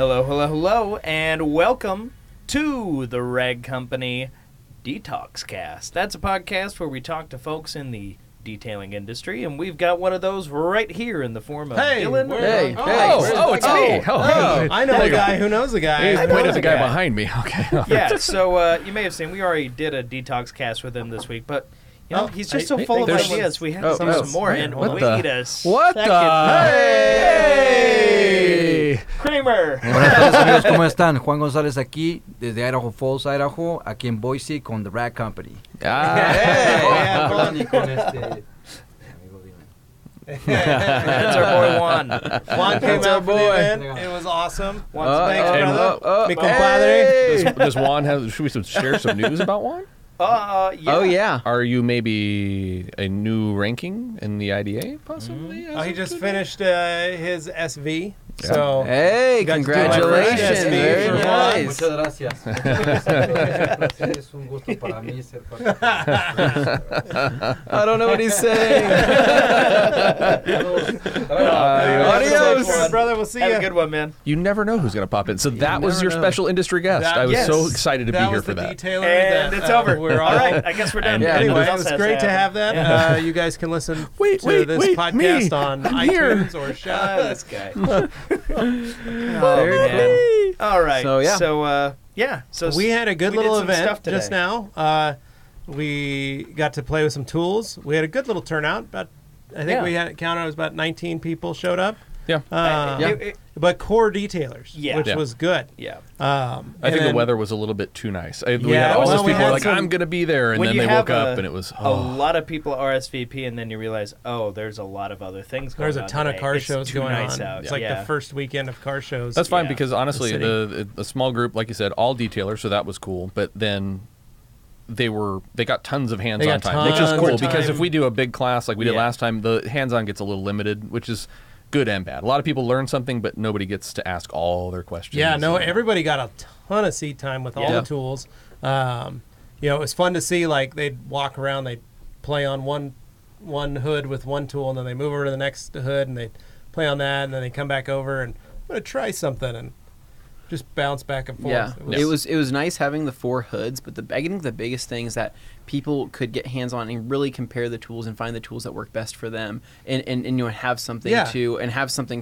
Hello, hello, hello, and welcome to the Rag Company DETALKSCAST. That's a podcast where we talk to folks in the detailing industry, and we've got one of those right here in the form of Dylan. It's me. I know a guy who knows a guy. He's pointing at the guy behind me. Okay. Yeah, so you may have seen, we already did a DETALKSCAST with him this week, but you know, he's just so full of ideas. We have some more, and wait a second. What the? Hey! Kramer! Buenas tardes, amigos, ¿cómo están? Juan Gonzalez aquí, desde Idaho Falls, Idaho, aquí en Boise con The Rag Company. Hey, con este... That's our boy Juan. Juan came That's out our for the boy. event. It was awesome. Thanks, brother. Mi compadre. Does Juan have? Should we share some news about Juan? Yeah. Oh, yeah. Are you maybe a new ranking in the IDA, possibly? He just finished his SV. So Hey, got to do my congratulations. first SV Very for Juan. nice. Muchas gracias. Es un gusto para mí ser parte. I don't know what he's saying. Adios, brother. We'll see you. Have a good one, man. You never know who's going to pop in. So that was never your know. special industry guest. I was so excited to be here for that. that. And it's over. We're all right. I guess we're done. Yeah. Anyway, What it else was has great to happen? have that. Yeah. You guys can listen to Wait, this podcast me. on I'm here. iTunes or Shop. This guy. Man. All right. So, yeah. So We had a good we little did some stuff event today. just now. We got to play with some tools. We had a good little turnout. I think we had it counted. It was about 19 people showed up. Yeah. But core detailers, Yeah. which Yeah. was good. Yeah. I think the weather was a little bit too nice. We Yeah, had all well, those we people had like, some- I'm going to be there. And When then you they have woke up and it was, a lot of people RSVP, and then you realize, there's a lot of other things going on. There's a ton of today. car It's shows too going nice on. out. It's like the first weekend of car shows. That's fine Yeah. because honestly, The the small group, like you said, all detailers, so that was cool. But then they got tons of hands-on time, which is tons cool of because time. if we do a big class like we did Yeah. last time, the hands-on gets a little limited, which is good and bad. A lot of people learn something, but nobody gets to ask all their questions. Yeah, no, everybody got a ton of seat time with all the tools. It was fun to see. Like they'd walk around, they'd play on one hood with one tool, and then they move over to the next hood, and they play on that, and then they come back over and I'm gonna try something and just bounce back and forth. Yeah, it was nice having the 4 hoods, but I think the biggest thing is that people could get hands on and really compare the tools and find the tools that work best for them, and have something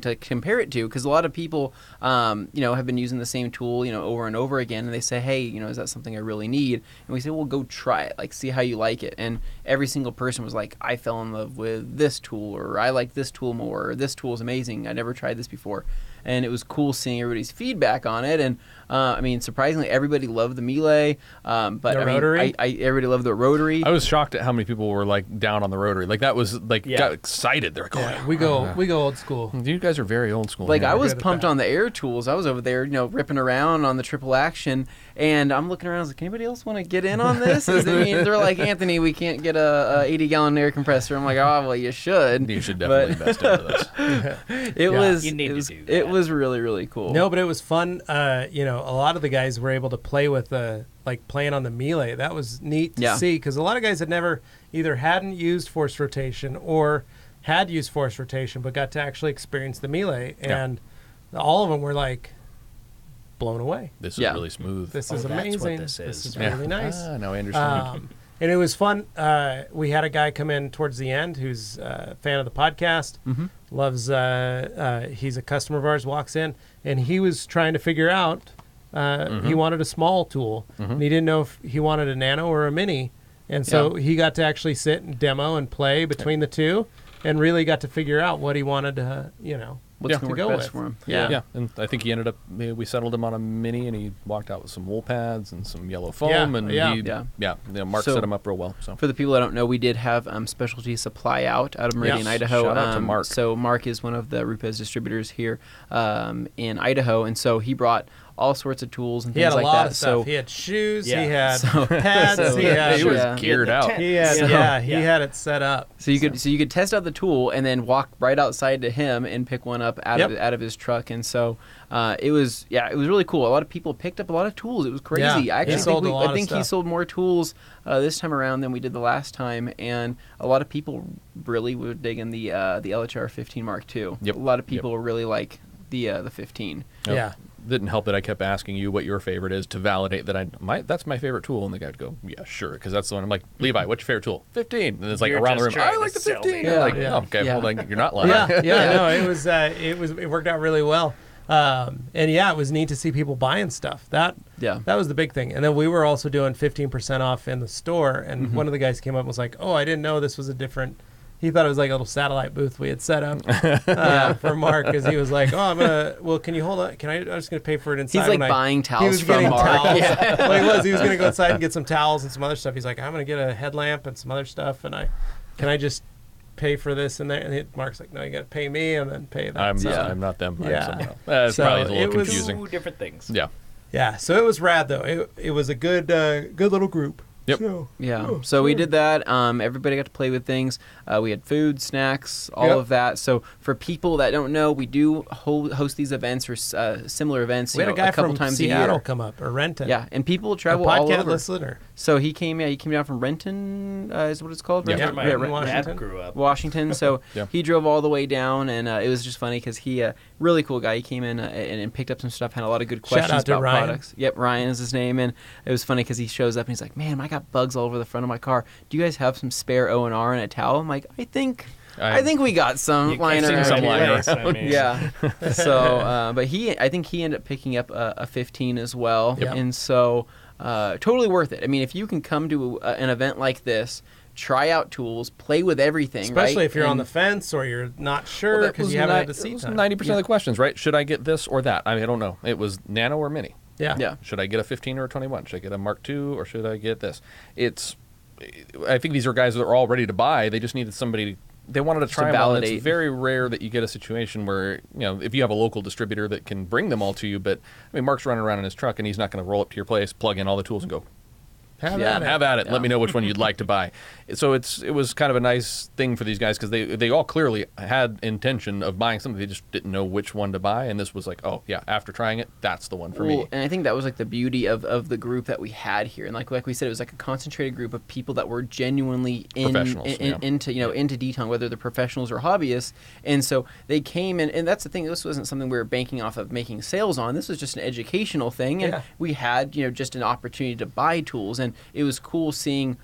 to compare it to, because a lot of people have been using the same tool over and over again, and they say, hey, is that something I really need? And we say, well, go try it, like see how you like it. And every single person was like, I fell in love with this tool, or I like this tool more, or this tool is amazing, I never tried this before. And it was cool seeing everybody's feedback on it. And surprisingly, everybody loved the melee. But the rotary? Everybody loved the rotary. I was shocked at how many people were like down on the rotary. Like that was like got excited. They're like, we go old school. You guys are very old school. Like yeah. I was pumped on the air tools. I was over there, ripping around on the triple action, and I'm looking around. I was like, anybody else want to get in on this? They're like, Anthony, we can't get a 80-gallon air compressor. I'm like, oh well, you should. You should definitely invest into this. It was really, really cool. No, but it was fun. A lot of the guys were able to play with playing on the melee. That was neat to see, because a lot of guys had never either hadn't used force rotation or had used force rotation, but got to actually experience the melee, and all of them were like blown away. This is really smooth. This is amazing. This is really nice. Now I understand. And it was fun. We had a guy come in towards the end who's a fan of the podcast, loves, he's a customer of ours, walks in, and he was trying to figure out, he wanted a small tool, and he didn't know if he wanted a nano or a mini. And so he got to actually sit and demo and play between the two, and really got to figure out what he wanted to, what's to going to go work with. best for him. Yeah, and I think he ended up. We settled him on a mini, and he walked out with some wool pads and some yellow foam, and Mark set him up real well. So for the people that don't know, we did have specialty supply out of Meridian, Idaho. Shout out to Mark. So Mark is one of the RUPES distributors here in Idaho, and so he brought all sorts of tools and things like that. He had a lot of stuff. So He had shoes. Yeah. He had pads. he was geared out. He had it set up. So you could test out the tool and then walk right outside to him and pick one up out of his truck. And so it was really cool. A lot of people picked up a lot of tools. It was crazy. Yeah, I actually think he stuff. sold more tools this time around than we did the last time, and a lot of people really were digging the LHR 15 Mark II. Yep. A lot of people really like the 15. Yep. Yeah. didn't help that I kept asking you what your favorite is to validate that that's my favorite tool, and the guy would go, yeah, sure, because that's the one. I'm like, Levi, what's your favorite tool? 15, and it's like around the room, I like the 15. Yeah, like, oh, okay, well, like, you're not lying. No, it worked out really well. And it was neat to see people buying stuff. That was the big thing. And then we were also doing 15% off in the store, and one of the guys came up and was like, oh, I didn't know this was a different. He thought it was like a little satellite booth we had set up for Mark, because he was like, "Oh, can you hold on? I'm just gonna pay for it inside." He's like buying towels from Mark. Towels. Well, he was gonna go inside and get some towels and some other stuff. He's like, "I'm gonna get a headlamp and some other stuff, and can I just pay for this and there?" And Mark's like, "No, you gotta pay me and then pay that." I'm not them. That's probably a little confusing. Two different things. Yeah. So it was rad though. It was a good little group. Yep. So we did that. Everybody got to play with things. We had food, snacks, all of that. So for people that don't know, we do host these events or similar events. We had a guy a couple from times Seattle a year. come up, or Renton. Yeah, and people travel all over. Listener. So he came down from Renton, is what it's called. Yeah, Renton? My dad grew up Washington. So he drove all the way down, and it was just funny because he, really cool guy. He came in and picked up some stuff, had a lot of good questions Shout out to about Ryan. products. Yep, Ryan is his name, and it was funny because he shows up and he's like, "Man, I got bugs all over the front of my car. Do you guys have some spare O&R and a towel?" I'm like, I think we got some lying around. Yeah. So, but I think he ended up picking up a 15 as well, and so totally worth it. I mean, if you can come to an event like this, try out tools, play with everything, especially if you're on the fence or you're not sure because you haven't had the seat time. 90% of the questions, right? Should I get this or that? I mean, I don't know. It was Nano or Mini. Yeah. Should I get a 15 or a 21? Should I get a Mark II or should I get this? I think these are guys that are all ready to buy. They just needed somebody. They wanted to try them all. It's very rare that you get a situation where, if you have a local distributor that can bring them all to you. But I mean, Mark's running around in his truck and he's not going to roll up to your place, plug in all the tools, and go, have at it. Let me know which one you'd like to buy. So it was kind of a nice thing for these guys because they all clearly had intention of buying something. They just didn't know which one to buy, and this was like, oh yeah, after trying it, that's the one for me. And I think that was like the beauty of the group that we had here, and like we said, it was like a concentrated group of people that were genuinely into detailing, whether they're professionals or hobbyists. And so they came in, and that's the thing. This wasn't something we were banking off of making sales on. This was just an educational thing, and we had just an opportunity to buy tools. And it was cool seeing,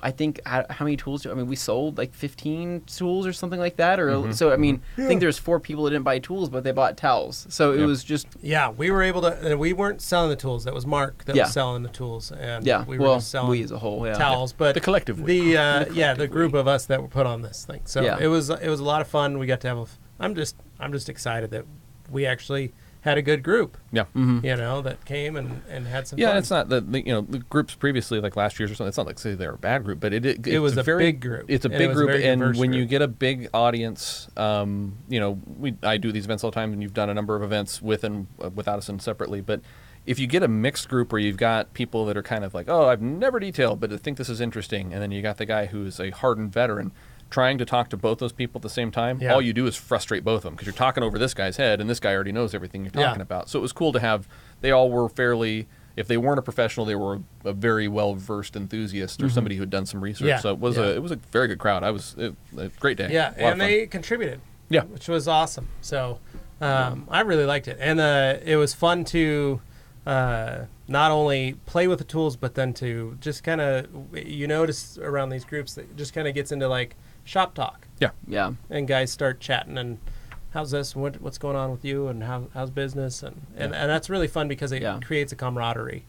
I think, how many tools? We sold like 15 tools or something like that. Or so, I mean, I think there's 4 people that didn't buy tools, but they bought towels. So it was just... Yeah, we were able to... We weren't selling the tools. That was Mark that was selling the tools. And we were just selling we as a whole, towels. But the collective. The group of us that were put on this thing. So it was a lot of fun. We got to have I'm just excited that we actually had a good group. Yeah. That came and had some fun. Yeah, it's not the groups previously, like last year's or something, it's not like say they're a bad group, but it was a big group. It's a big group, and when you get a big audience, I do these events all the time, and you've done a number of events with and without us and separately, but if you get a mixed group where you've got people that are kind of like, oh, I've never detailed, but I think this is interesting, and then you got the guy who's a hardened veteran, trying to talk to both those people at the same time, all you do is frustrate both of them because you're talking over this guy's head and this guy already knows everything you're talking about. So it was cool to have, they all were fairly, if they weren't a professional, they were a very well-versed enthusiast or somebody who had done some research. So it was a very good crowd. A great day. Yeah, and they contributed. Yeah. Which was awesome. So I really liked it. And it was fun to not only play with the tools, but then to just kind of, notice around these groups that just kind of gets into like shop talk. Yeah. And guys start chatting and how's this? What's going on with you? And how's business? And that's really fun because it creates a camaraderie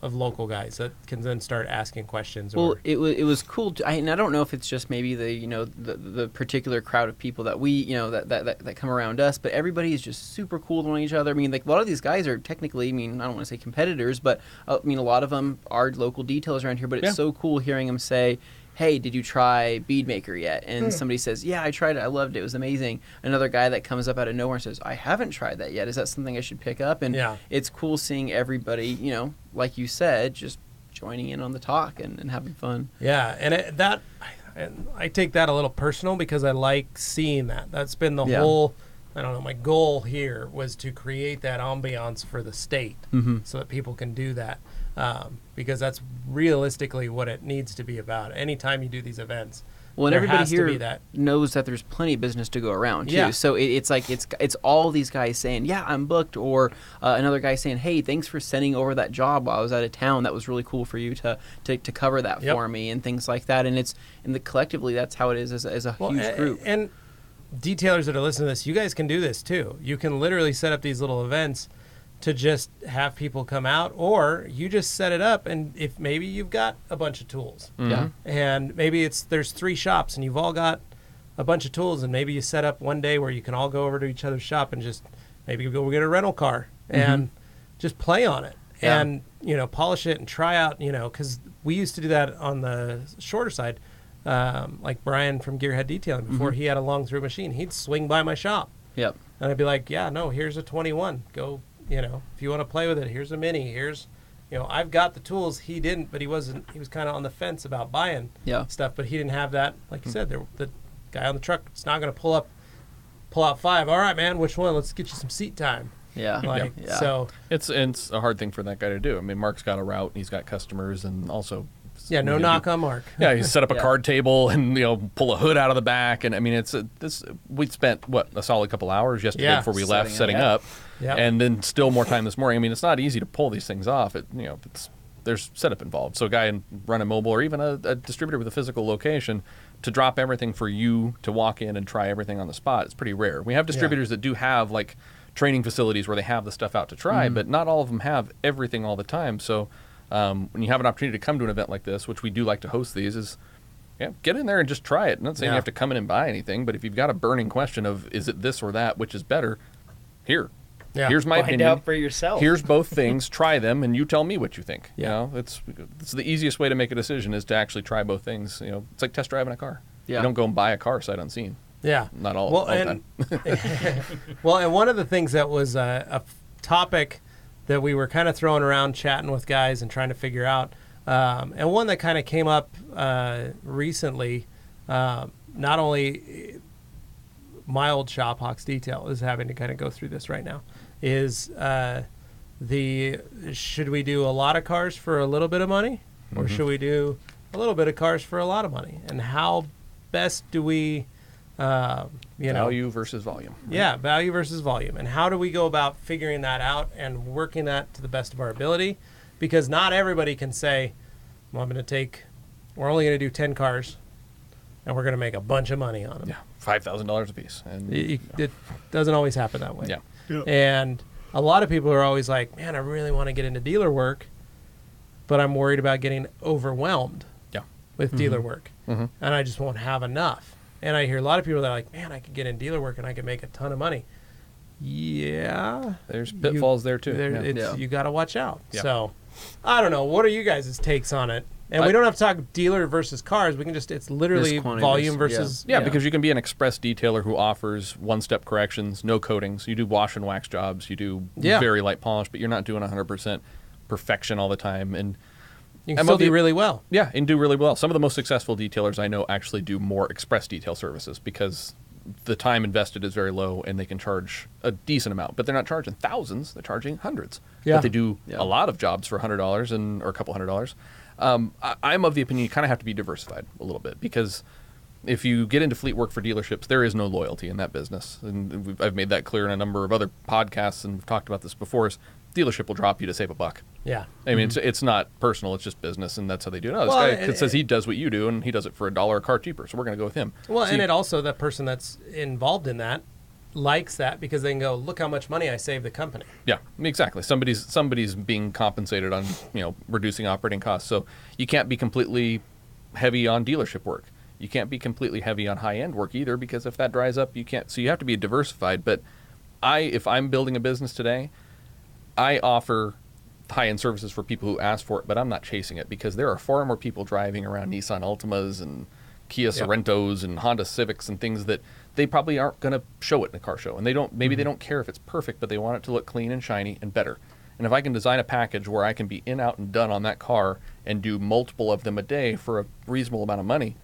of local guys that can then start asking questions. Well, it was cool. And I don't know if it's just maybe the particular crowd of people that we that come around us, but everybody is just super cool to each other. I mean, like a lot of these guys are technically, I don't want to say competitors, but a lot of them are local detailers around here. But it's so cool hearing them say, hey, did you try Bead Maker yet? And somebody says, yeah, I tried it. I loved it. It was amazing. Another guy that comes up out of nowhere and says, I haven't tried that yet. Is that something I should pick up? And it's cool seeing everybody, like you said, just joining in on the talk and having fun. Yeah, and I take that a little personal because I like seeing that. That's been the whole, my goal here was to create that ambiance for the state so that people can do that. Because that's realistically what it needs to be about. Anytime you do these events, Well, and There everybody has to be here that. knows that there's plenty of business to go around too. Yeah. So it's like it's all these guys saying, "Yeah, I'm booked," or another guy saying, "Hey, thanks for sending over that job while I was out of town. That was really cool for you to cover that Yep. for me," and things like that. And collectively, that's how it is as a huge group. And detailers that are listening to this, you guys can do this too. You can literally set up these little events to just have people come out, or you just set it up, and if maybe you've got a bunch of tools, Yeah. and maybe there's 3 shops and you've all got a bunch of tools, and maybe you set up one day where you can all go over to each other's shop and just maybe go get a rental car and just play on it Yeah. and polish it and try out, because we used to do that on the shorter side. Like Brian from Gearhead Detailing, before he had a long through machine, he'd swing by my shop Yep. and I'd be like, yeah, no, here's a 21, go, if you want to play with it, here's a mini, here's, I've got the tools. He didn't, but he was kind of on the fence about buying Yeah. stuff, but he didn't have that. Like you said, the guy on the truck, it's not going to pull out 5. All right, man, which one? Let's get you some seat time. Yeah. Like, Yeah. so It's a hard thing for that guy to do. I mean, Mark's got a route, and he's got customers, and also yeah, no knock on Mark. Yeah, you set up a Yeah. card table and pull a hood out of the back, and I mean we spent a solid couple hours yesterday Yeah. before we left setting Setting up, Yeah. and then still more time this morning. I mean, it's not easy to pull these things off. There's setup involved. So a guy running mobile, or even a distributor with a physical location, to drop everything for you to walk in and try everything on the spot, it's pretty rare. We have distributors that do have like training facilities where they have the stuff out to try, but not all of them have everything all the time. So when you have an opportunity to come to an event like this, which we do like to host these, get in there and just try it. I'm not saying you have to come in and buy anything, but if you've got a burning question of is it this or that, which is better, here's my Find opinion. out for yourself. Here's both things. Try them, and you tell me what you think. Yeah. It's the easiest way to make a decision is to actually try both things. It's like test driving a car. Yeah. You don't go and buy a car sight unseen. Yeah. Not all the time. Well, and one of the things that was a topic that we were kind of throwing around, chatting with guys and trying to figure out, and one that kind of came up recently, not only my old shop, Hawks Detail, is having to kind of go through this right now, is should we do a lot of cars for a little bit of money, or should we do a little bit of cars for a lot of money? And how best do we, value versus volume. Yeah, value versus volume. And how do we go about figuring that out and working that to the best of our ability? Because not everybody can say, well, we're only going to do 10 cars, and we're going to make a bunch of money on them. Yeah, $5,000 a piece. And It doesn't always happen that way. Yeah. And a lot of people are always like, man, I really want to get into dealer work, but I'm worried about getting overwhelmed with dealer work, and I just won't have enough. And I hear a lot of people that are like, man, I could get in dealer work and I could make a ton of money. Yeah. There's pitfalls there too. You got to watch out. Yeah. So, I don't know. What are you guys' takes on it? And we don't have to talk dealer versus cars. We can it's literally Just quantity volume versus- versus. Yeah, because you can be an express detailer who offers one-step corrections, no coatings. You do wash and wax jobs. You do very light polish, but you're not doing 100% perfection all the time. And you can still do really well. Yeah, and do really well. Some of the most successful detailers I know actually do more express detail services because the time invested is very low and they can charge a decent amount. But they're not charging thousands; they're charging hundreds. Yeah. But they do a lot of jobs for $100 or a couple $100. I'm of the opinion you kind of have to be diversified a little bit because if you get into fleet work for dealerships, there is no loyalty in that business. And I've made that clear in a number of other podcasts, and we've talked about this before, is dealership will drop you to save a buck. Yeah. I mean, it's not personal. It's just business, and that's how they do it. Oh, this Well, guy says he does what you do, and he does it for $1 a car cheaper, so we're going to go with him. Well, So and it also, that person that's involved in that likes that because they can go, look how much money I saved the company. Yeah, exactly. Somebody's being compensated on reducing operating costs. So you can't be completely heavy on dealership work. You can't be completely heavy on high-end work either because if that dries up, you can't. So you have to be diversified. But if I'm building a business today, I offer high-end services for people who ask for it, but I'm not chasing it because there are far more people driving around Nissan Altimas and Kia Sorentos and Honda Civics and things that they probably aren't going to show it in a car show. And they don't. Maybe they don't care if it's perfect, but they want it to look clean and shiny and better. And if I can design a package where I can be in, out, and done on that car and do multiple of them a day for a reasonable amount of money,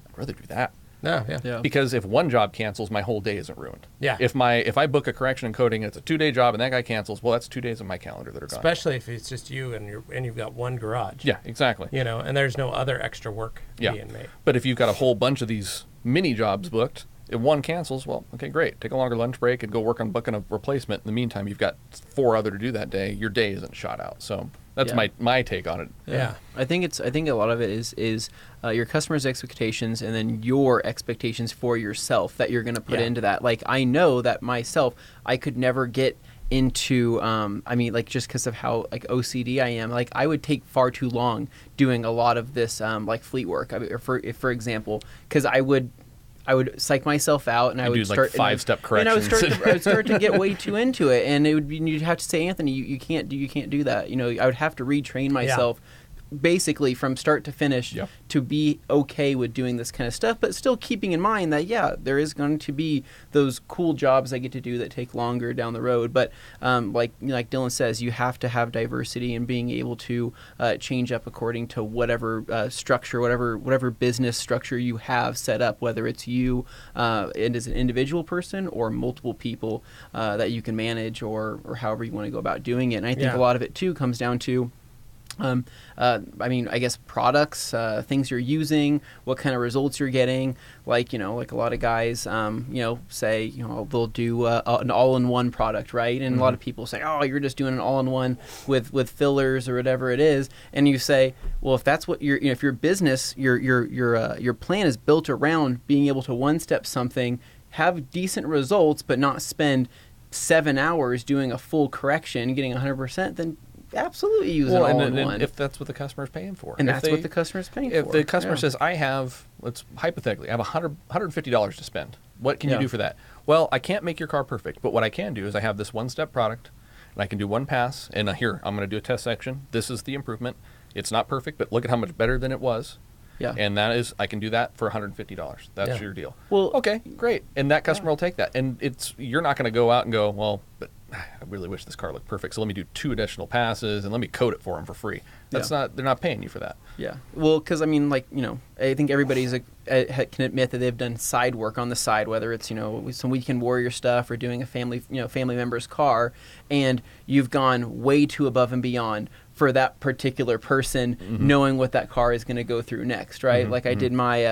I'd rather do that. Yeah. Because if one job cancels, my whole day isn't ruined. Yeah. If I book a correction and coding and it's a 2-day job and that guy cancels, well, that's 2 days of my calendar that are gone. Especially if it's just you and you've got one garage. Yeah, exactly. You know, and there's no other extra work being made. But if you've got a whole bunch of these mini jobs booked, if one cancels, well, okay, great. Take a longer lunch break and go work on booking a replacement. In the meantime, you've got 4 other to do that day. Your day isn't shot out. So that's my take on it. Yeah. I think a lot of it is your customers' expectations and then your expectations for yourself that you're going to put into that. Like, I know that myself, I could never get into just because of how like OCD I am, like I would take far too long doing a lot of this like fleet work. For example, because I would psych myself out, and I would do start like 5-step corrections. And I would start to get way too into it, and you'd have to say, Anthony, you can't do that. You know, I would have to retrain myself. Basically from start to finish to be okay with doing this kind of stuff, but still keeping in mind that there is going to be those cool jobs I get to do that take longer down the road. But like Dylan says, you have to have diversity and being able to change up according to whatever structure, whatever business structure you have set up, whether it's you and as an individual person or multiple people that you can manage or however you want to go about doing it. And I think a lot of it too comes down to I guess products, things you're using, what kind of results you're getting. Like a lot of guys, say, they'll do an all-in-one product, right? And a lot of people say, oh, you're just doing an all-in-one with fillers or whatever it is. And you say, well, if that's what if your business, your plan is built around being able to one-step something, have decent results, but not spend 7 hours doing a full correction, getting 100%, then absolutely use it all-in-one. And if that's what the customer's paying for. And that's what the customer's paying for. If the customer says, let's hypothetically, I have $150 to spend. What can you do for that? Well, I can't make your car perfect, but what I can do is I have this one-step product, and I can do one pass, and here, I'm going to do a test section. This is the improvement. It's not perfect, but look at how much better than it was. Yeah. And that is, I can do that for $150. That's your deal. Well, okay, great. And that customer will take that. And you're not going to go out and go, well, but I really wish this car looked perfect, so let me do 2 additional passes and let me code it for them for free. That's not, they're not paying you for that. Yeah. Well, because I think everybody's can admit that they've done side work on the side, whether it's some weekend warrior stuff or doing a family member's car, and you've gone way too above and beyond for that particular person, knowing what that car is going to go through next, right? Like I did my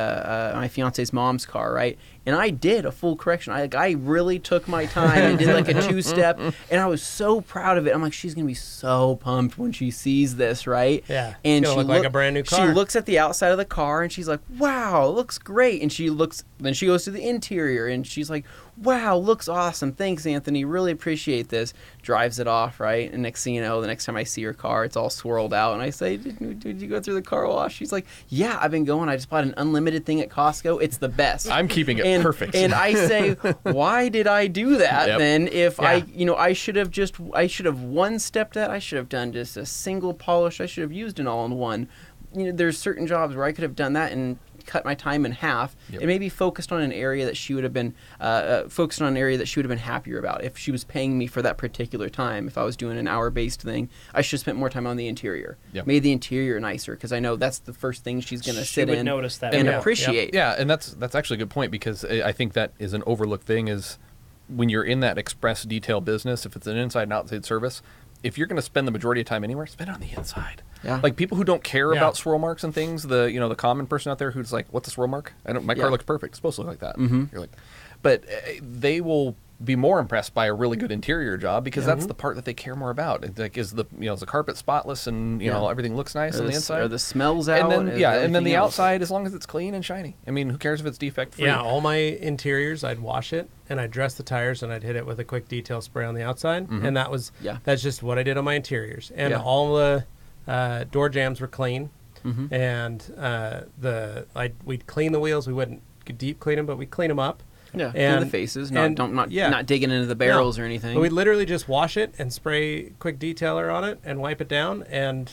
my fiance's mom's car, right? And I did a full correction. I really took my time and did like a 2-step, and I was so proud of it. I'm like, she's going to be so pumped when she sees this, right? Yeah. And she looks like a brand new car. She looks at the outside of the car and she's like, wow, it looks great. And then she goes to the interior and she's like, wow, looks awesome. Thanks, Anthony. Really appreciate this. Drives it off, right? And next thing you know, the next time I see her car, it's all swirled out. And I say, did you go through the car wash? She's like, yeah, I've been going. I just bought an unlimited thing at Costco. It's the best. I'm keeping it perfect. And I say, why did I do that then? If I should have one-stepped that. I should have done just a single polish. I should have used an all-in-one. There's certain jobs where I could have done that and cut my time in half and maybe focused on an area that she would have been happier about. If she was paying me for that particular time, if I was doing an hour-based thing, I should have spent more time on the interior. Made the interior nicer, because I know that's the first thing she's going to sit in notice that and appreciate. Yeah, and that's actually a good point, because I think that is an overlooked thing, is when you're in that express detail business, if it's an inside and outside service, if you're going to spend the majority of time anywhere, spend it on the inside. Yeah. Like people who don't care about swirl marks and things, the common person out there who's like, what's a swirl mark? My car looks perfect. It's supposed to look like that. You're like, but they will be more impressed by a really good interior job, because that's the part that they care more about. Like, is the carpet spotless and everything looks nice on the inside? Are the smells out? And then the outside, as long as it's clean and shiny. I mean, who cares if it's defect free? Yeah, all my interiors, I'd wash it and I'd dress the tires and I'd hit it with a quick detail spray on the outside, and that's just what I did on my interiors. And all the door jambs were clean, and we'd clean the wheels. We wouldn't deep clean them, but we'd clean them up. Yeah, and the faces, not digging into the barrels or anything. But we'd literally just wash it and spray quick detailer on it and wipe it down, and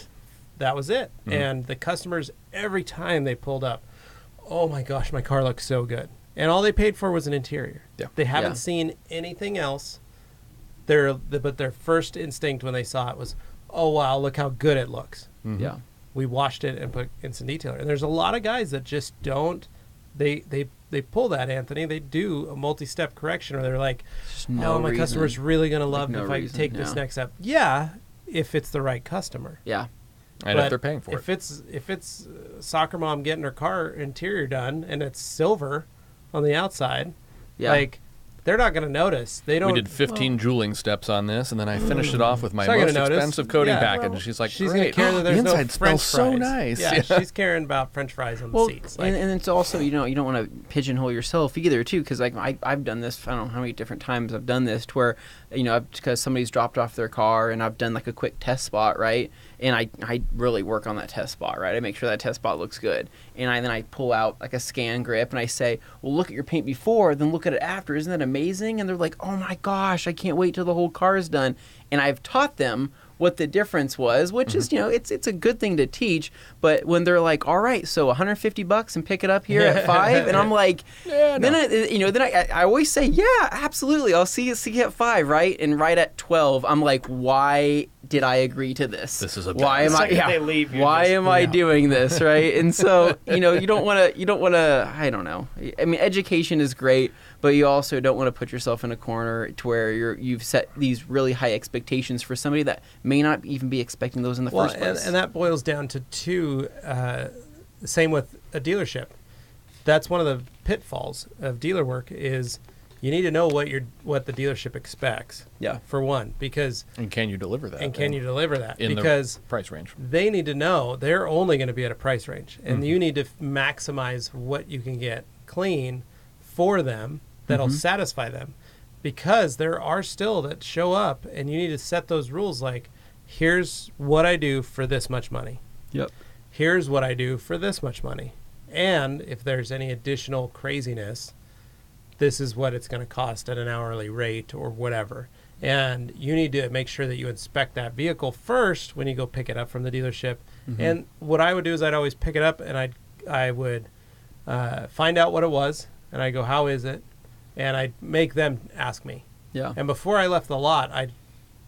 that was it. And the customers, every time they pulled up, oh my gosh, my car looks so good. And all they paid for was an interior. Yeah. They haven't seen anything else. But their first instinct when they saw it was, oh wow, look how good it looks. Yeah. We washed it and put instant detailer. And there's a lot of guys that just don't they pull that, Anthony. They do a multi-step correction, or they're like, no my reason. customer's really going to love no if I reason, take this next step. Yeah, if it's the right customer. Yeah. And if they're paying for it. If it's soccer mom getting her car interior done and it's silver on the outside, like, they're not going to notice. They don't. We did 15 jeweling steps on this, and then I finished it off with my most expensive coating package. And she's like, she's going to care that there's the inside no French smells fries. so nice. Yeah, she's caring about French fries on the seats. Like, and it's also, you don't want to pigeonhole yourself either, too, because like I've done this. I don't know how many different times I've done this, to where, because somebody's dropped off their car, and I've done like a quick test spot, right? And I really work on that test spot, right? I make sure that test spot looks good. And then I pull out like a scan grip and I say, well, look at your paint before, then look at it after. Isn't that amazing? And they're like, oh my gosh, I can't wait till the whole car is done. And I've taught them what the difference was, which is, it's a good thing to teach. But when they're like, all right, so $150 and pick it up here at 5, and I'm like, then I always say, yeah, absolutely, I'll see you at 5, right? And right at 12, I'm like, why did I agree to this? This is a why am I doing this, right? And so, you don't want to, I don't know. I mean, education is great, but you also don't want to put yourself in a corner to where you've set these really high expectations for somebody that may not even be expecting those in the first place. And that boils down to two, same with a dealership. That's one of the pitfalls of dealer work is you need to know what the dealership expects. Yeah. For one, because and can you deliver that? And can you deliver that? In because the price range. They need to know they're only going to be at a price range, and you need to maximize what you can get clean for them that'll satisfy them, because there are still that show up, and you need to set those rules like, here's what I do for this much money. Yep. Here's what I do for this much money. And if there's any additional craziness, this is what it's going to cost at an hourly rate or whatever. And you need to make sure that you inspect that vehicle first when you go pick it up from the dealership. And what I would do is I'd always pick it up, and I would find out what it was, and I go, how is it? And I'd make them ask me. Yeah. And before I left the lot, I'd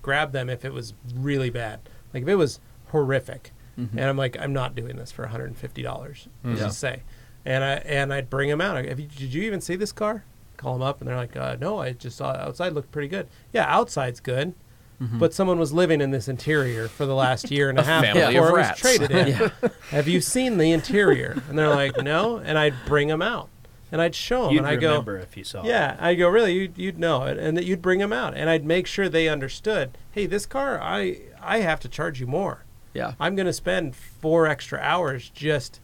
grab them if it was really bad. Like if it was horrific. And I'm like, I'm not doing this for $150, just say. And I'd bring them out. Did you even see this car? Call them up, and they're like, no, I just saw it outside. Looked pretty good. Yeah, outside's good. But someone was living in this interior for the last year and a half before it was traded in. Have you seen the interior? And they're like, no. And I'd bring them out, and I'd show them. You'd and I'd remember go, if you saw yeah. it. I'd go, really? You'd know it. And that you'd bring them out. And I'd make sure they understood, hey, this car, I have to charge you more. Yeah. I'm going to spend 4 extra hours just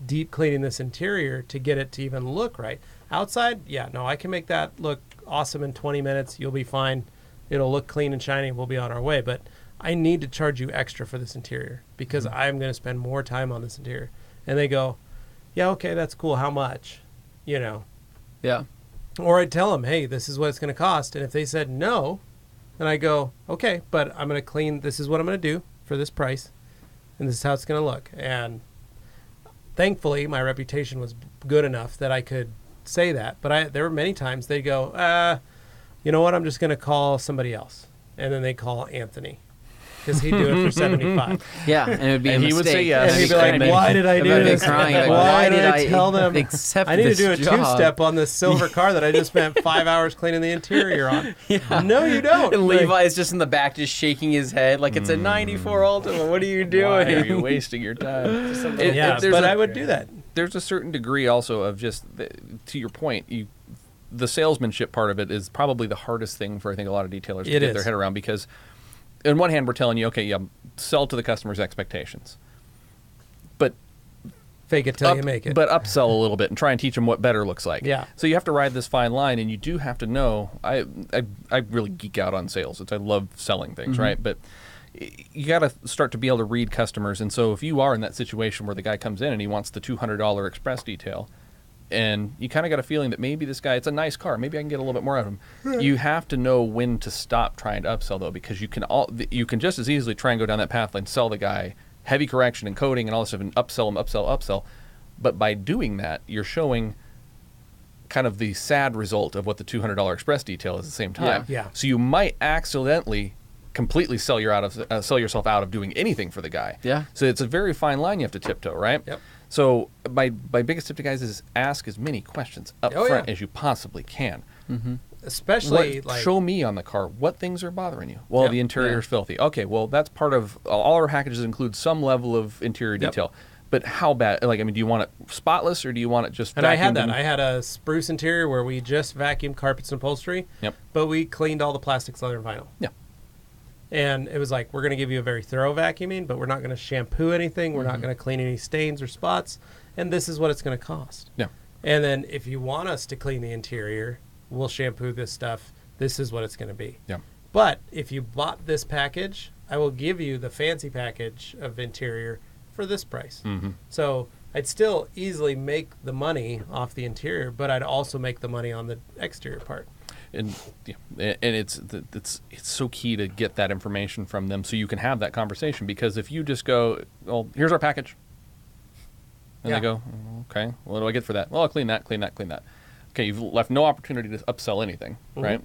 deep cleaning this interior to get it to even look right. Outside, yeah, no, I can make that look awesome in 20 minutes. You'll be fine. It'll look clean and shiny, and we'll be on our way. But I need to charge you extra for this interior because I'm going to spend more time on this interior. And they go, yeah, okay, that's cool. How much? Yeah. Or I'd tell them, hey, this is what it's going to cost. And if they said no, then I go, okay, but I'm going to clean. This is what I'm going to do for this price, and this is how it's going to look. And thankfully, my reputation was good enough that I could say that. But there were many times they'd go, you know what, I'm just going to call somebody else. And then they call Anthony because he'd do it for $75. Yeah, and it would be a mistake. He would say yes. And he'd be like, why did I do this? Why did I tell them I need to do a two-step on this silver car that I just spent 5 hours cleaning the interior on. Yeah. No, you don't. And Levi's just in the back just shaking his head like it's a 94 Altima. What are you doing? Why are you wasting your time? I would do that. There's a certain degree also of just, to your point, the salesmanship part of it is probably the hardest thing for, I think, a lot of detailers to get their head around, because on one hand, we're telling you, okay, yeah, sell to the customer's expectations, but fake it till you make it. But upsell a little bit and try and teach them what better looks like. Yeah. So you have to ride this fine line, and you do have to know. I really geek out on sales. I love selling things, right? But you got to start to be able to read customers. And so if you are in that situation where the guy comes in and he wants the $200 express detail, and you kind of got a feeling that maybe this guy, it's a nice car, maybe I can get a little bit more out of him. You have to know when to stop trying to upsell, though, because you can just as easily try and go down that path and sell the guy heavy correction and coating and all this stuff and upsell. But by doing that, you're showing kind of the sad result of what the $200 express detail is at the same time. Yeah. So you might accidentally completely sell yourself out of doing anything for the guy. Yeah. So it's a very fine line you have to tiptoe, right? Yep. So my biggest tip to guys is ask as many questions up front as you possibly can. Mm-hmm. Especially show me on the car what things are bothering you. Well, the interior is filthy. Okay, well, that's part of all our packages include some level of interior detail. But how bad? Like, I mean, do you want it spotless or do you want it just? And I had that. I had a spruce interior where we just vacuumed carpets and upholstery. Yep. But we cleaned all the plastics, leather, and vinyl. Yeah. And it was like, we're going to give you a very thorough vacuuming, but we're not going to shampoo anything. We're not going to clean any stains or spots. And this is what it's going to cost. Yeah. And then if you want us to clean the interior, we'll shampoo this stuff. This is what it's going to be. Yeah. But if you bought this package, I will give you the fancy package of interior for this price. Mm-hmm. So I'd still easily make the money off the interior, but I'd also make the money on the exterior part. And it's so key to get that information from them so you can have that conversation, because if you just go, well, here's our package, and they go, okay, what do I get for that? Well, I'll clean that. Okay, you've left no opportunity to upsell anything, right?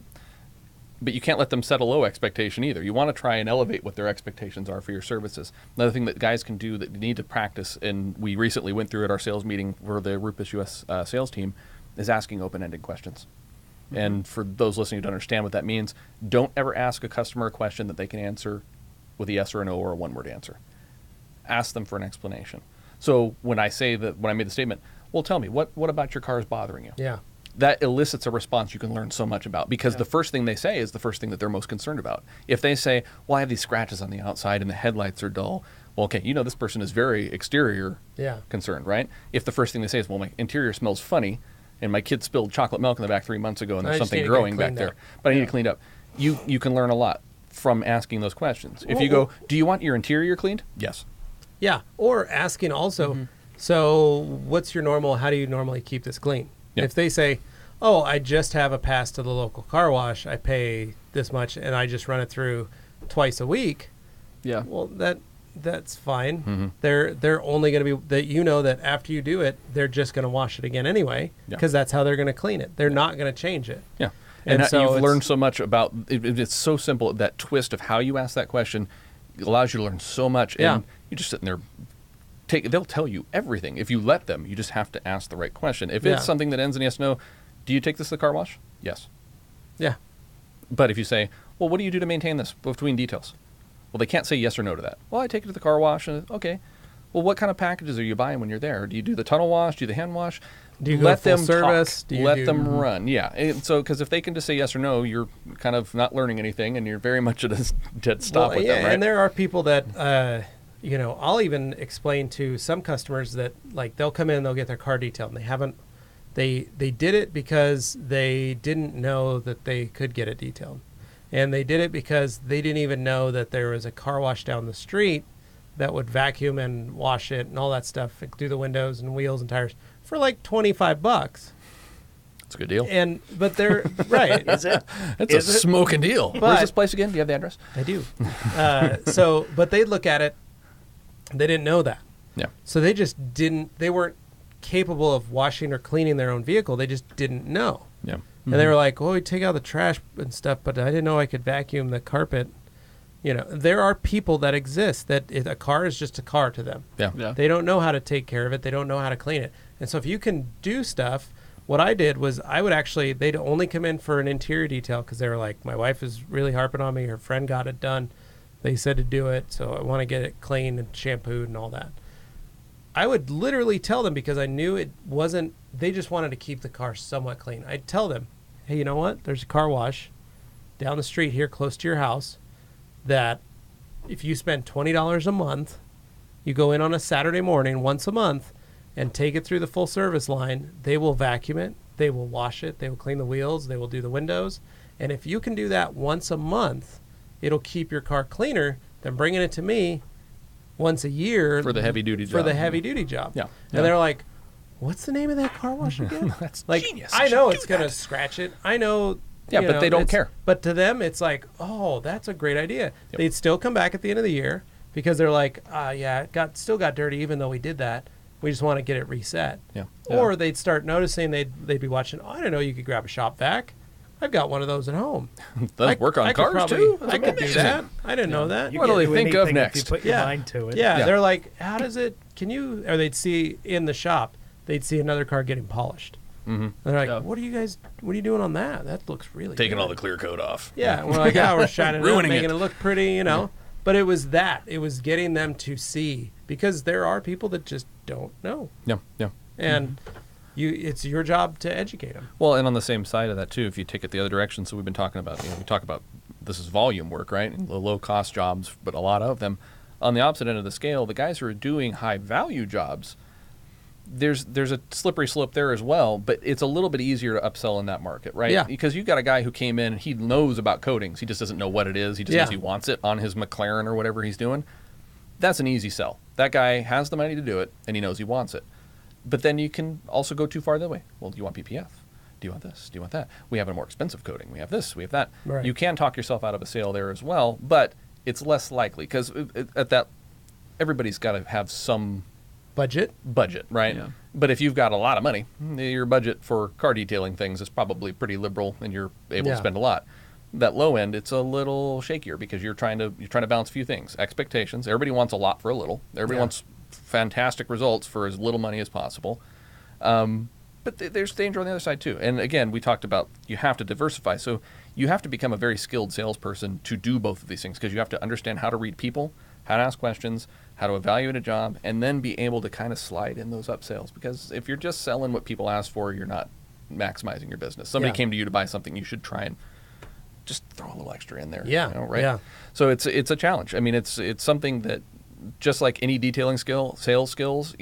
But you can't let them set a low expectation either. You want to try and elevate what their expectations are for your services. Another thing that guys can do that you need to practice, and we recently went through at our sales meeting for the RUPES US sales team, is asking open-ended questions. And for those listening who don't understand what that means, don't ever ask a customer a question that they can answer with a yes or a no or a one-word answer. Ask them for an explanation. So when I made the statement, well, tell me, what about your car is bothering you? Yeah. That elicits a response you can learn so much about, because the first thing they say is the first thing that they're most concerned about. If they say, well, I have these scratches on the outside and the headlights are dull, well, okay, this person is very exterior concerned, right? If the first thing they say is, well, my interior smells funny and my kid spilled chocolate milk in the back 3 months ago and there's something growing back there, but I need to clean it up. You can learn a lot from asking those questions. If you go, do you want your interior cleaned? Yes. Yeah, or asking also, so what's your normal, how do you normally keep this clean? Yeah. If they say, oh, I just have a pass to the local car wash, I pay this much, and I just run it through twice a week. Yeah. Well, that's fine. They're only going to be that after you do it, they're just going to wash it again anyway, because that's how they're going to clean it. They're not going to change it. Yeah. And so you've learned so much about it. It's so simple. That twist of how you ask that question allows you to learn so much. And you're just sitting there. They'll tell you everything if you let them. You just have to ask the right question. If it's something that ends in yes, no, do you take this to the car wash? Yes. Yeah. But if you say, well, what do you do to maintain this between details? Well, they can't say yes or no to that. Well, I take it to the car wash. Okay. Well, what kind of packages are you buying when you're there? Do you do the tunnel wash? Do you do the hand wash? Do you let them service? Let them run. Yeah. And so, because if they can just say yes or no, you're kind of not learning anything, and you're very much at a dead stop with them, right? And there are people that, I'll even explain to some customers that, like, they'll come in, they'll get their car detailed, and they did it because they didn't know that they could get it detailed. And they did it because they didn't even know that there was a car wash down the street that would vacuum and wash it and all that stuff, do the windows and wheels and tires for like $25. That's a good deal. But they're right. Is it? It's a smoking deal. Where's this place again? Do you have the address? I do. But they'd look at it. They didn't know that. Yeah. So they just didn't. They weren't capable of washing or cleaning their own vehicle. They just didn't know. Yeah. And they were like, "Oh, we take out the trash and stuff," but I didn't know I could vacuum the carpet. There are people that exist that a car is just a car to them. Yeah. They don't know how to take care of it. They don't know how to clean it. And so if you can do stuff, what I did was they'd only come in for an interior detail because they were like, my wife is really harping on me. Her friend got it done. They said to do it, so I want to get it cleaned and shampooed and all that. I would literally tell them, because I knew it wasn't, they just wanted to keep the car somewhat clean. I'd tell them, hey, you know what? There's a car wash down the street here close to your house that if you spend $20 a month, you go in on a Saturday morning once a month and take it through the full service line, they will vacuum it, they will wash it, they will clean the wheels, they will do the windows. And if you can do that once a month, it'll keep your car cleaner than bringing it to me once a year for the heavy duty job. Yeah. And they're like, what's the name of that car wash again? That's like, genius. I know it's going to scratch it. I know. Yeah, but they don't care. But to them, it's like, oh, that's a great idea. Yep. They'd still come back at the end of the year because they're like, it still got dirty even though we did that. We just want to get it reset. Yeah. Or they'd start noticing, they'd be watching, I don't know, you could grab a shop vac. I've got one of those at home. Does work on cars too? I could do that. I didn't know that. What do they think of next? If you put your mind to it. Yeah, they're like, how does it, or they'd see in the shop, they'd see another car getting polished. Mm-hmm. They're like, what are you doing on that? That looks really Taking good. all the clear coat off. Yeah, we're like, we're shining it up, making it look pretty, Yeah. But it was that. It was getting them to see, because there are people that just don't know. Yeah, yeah. And it's your job to educate them. Well, and on the same side of that too, if you take it the other direction, so we've been talking about, we talk about this is volume work, right? And the low cost jobs, but a lot of them. On the opposite end of the scale, the guys who are doing high value jobs, there's a slippery slope there as well, but it's a little bit easier to upsell in that market, right? Yeah. Because you've got a guy who came in, he knows about coatings, he just doesn't know what it is, he just knows he wants it on his McLaren or whatever he's doing. That's an easy sell. That guy has the money to do it, and he knows he wants it. But then you can also go too far the other way. Well, do you want PPF? Do you want this? Do you want that? We have a more expensive coating. We have this. We have that. Right. You can talk yourself out of a sale there as well, but it's less likely because at that, everybody's got to have some budget, right? Yeah. But if you've got a lot of money, your budget for car detailing things is probably pretty liberal, and you're able to spend a lot. That low end, it's a little shakier because you're trying to balance a few things. Expectations. Everybody wants a lot for a little. Everybody wants fantastic results for as little money as possible. But there's danger on the other side too. And again, we talked about you have to diversify. So you have to become a very skilled salesperson to do both of these things, because you have to understand how to read people, how to ask questions, how to evaluate a job, and then be able to kind of slide in those upsells. Because if you're just selling what people ask for, you're not maximizing your business. Somebody came to you to buy something, you should try and just throw a little extra in there. Yeah. Right? Yeah. So it's a challenge. I mean, it's something that, just like any detailing skill, sales skills,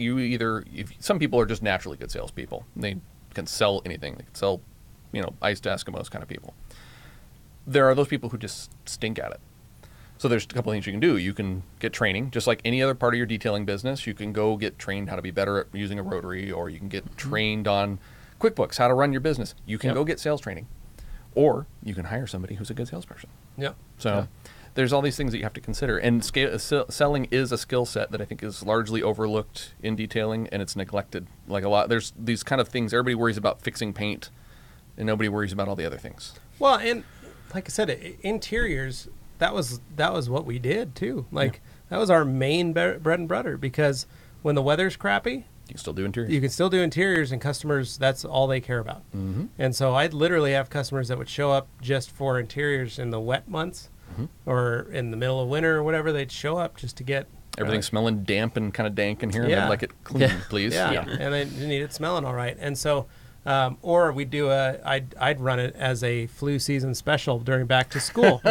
some people are just naturally good salespeople. They can sell anything. They can sell, ice to Eskimos kind of people. There are those people who just stink at it. So there's a couple of things you can do. You can get training, just like any other part of your detailing business. You can go get trained how to be better at using a rotary, or you can get trained on QuickBooks, how to run your business. You can go get sales training, or you can hire somebody who's a good salesperson. Yep. So there's all these things that you have to consider. And selling is a skill set that I think is largely overlooked in detailing, and it's neglected. Like a lot, there's these kind of things. Everybody worries about fixing paint, and nobody worries about all the other things. Well, and like I said, interiors, that was what we did too. Like that was our main bread and butter, because when the weather's crappy, you can still do interiors. You can still do interiors, and customers, that's all they care about. Mm-hmm. And so I'd literally have customers that would show up just for interiors in the wet months, or in the middle of winter or whatever. They'd show up just to get everything smelling damp and kind of dank in here, and I'd like it clean, please. Yeah, and they need it smelling all right. And so, or we'd do I'd run it as a flu season special during back to school.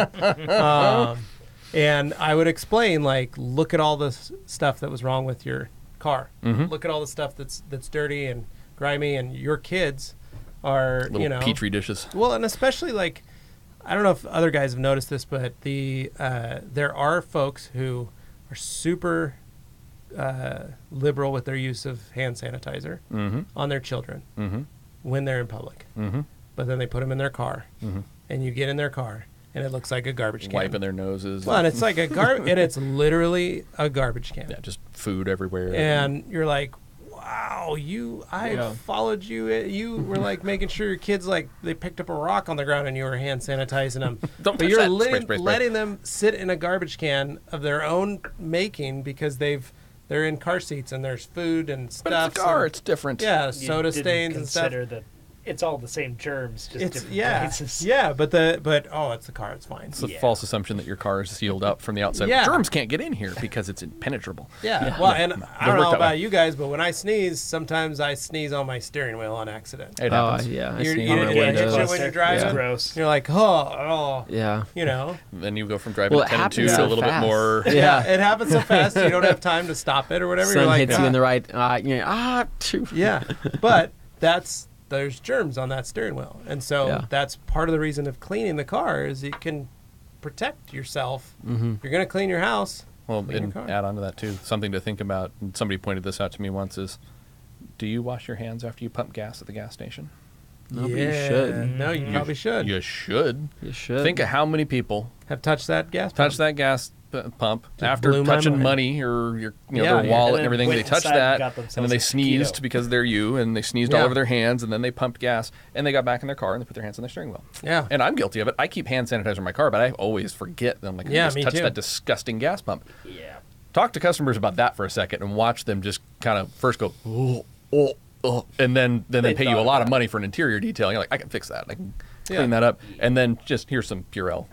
And I would explain, like, look at all the stuff that was wrong with your car. Mm-hmm. Look at all the stuff that's dirty and grimy, and your kids are, little petri dishes. Well, and especially, like, I don't know if other guys have noticed this, but there are folks who are super liberal with their use of hand sanitizer on their children when they're in public. But then they put them in their car, and you get in their car, and it looks like a garbage can. Wiping their noses. Well, and it's like and it's literally a garbage can. Yeah, just food everywhere. And you're like, wow, I followed you. You were like making sure your kids, like, they picked up a rock on the ground and you were hand sanitizing them. But you're letting them sit in a garbage can of their own making because they're in car seats and there's food and stuff. But it's a car, it's different. Yeah, soda stains and stuff. That it's all the same germs, just different places. Yeah, but it's the car, it's fine. It's a false assumption that your car is sealed up from the outside. Yeah. Germs can't get in here because it's impenetrable. Yeah. Well, and I don't know about you guys, but when I sneeze, sometimes I sneeze on my steering wheel on accident. It happens. Yeah. You didn't get it when you're driving. It's gross. You're like, oh. Yeah. You know. Then you go from driving at 10 and 2 happens to so a little fast. bit more. Yeah, it happens so fast you don't have time to stop it or whatever. Sun you're like, hits you in the right. Yeah, but there's germs on that steering wheel, and so that's part of the reason of cleaning the car is you can protect yourself. Mm-hmm. You're going to clean your house. Well, and add on to that too, something to think about. And somebody pointed this out to me once: is do you wash your hands after you pump gas at the gas station? No, but you should. No, you probably should. You should. You should. Think of how many people have touched that gas. Touch that gas pump. Just After blew my touching mind. money or your Yeah, their wallet and and everything, went they touched inside and that, got and themselves then they a sneezed keto. because they're you, and they sneezed all over their hands, and then they pumped gas, and they got back in their car and they put their hands on their steering wheel. Yeah. And I'm guilty of it. I keep hand sanitizer in my car, but I always forget. I'm like, I Yeah, just me touched too. that disgusting gas pump. Yeah. Talk to customers about that for a second and watch them just kind of first go, and then They pay you thought a lot about of money for an interior detail. You're like, I can fix that. I can clean that up. And then just here's some Purell.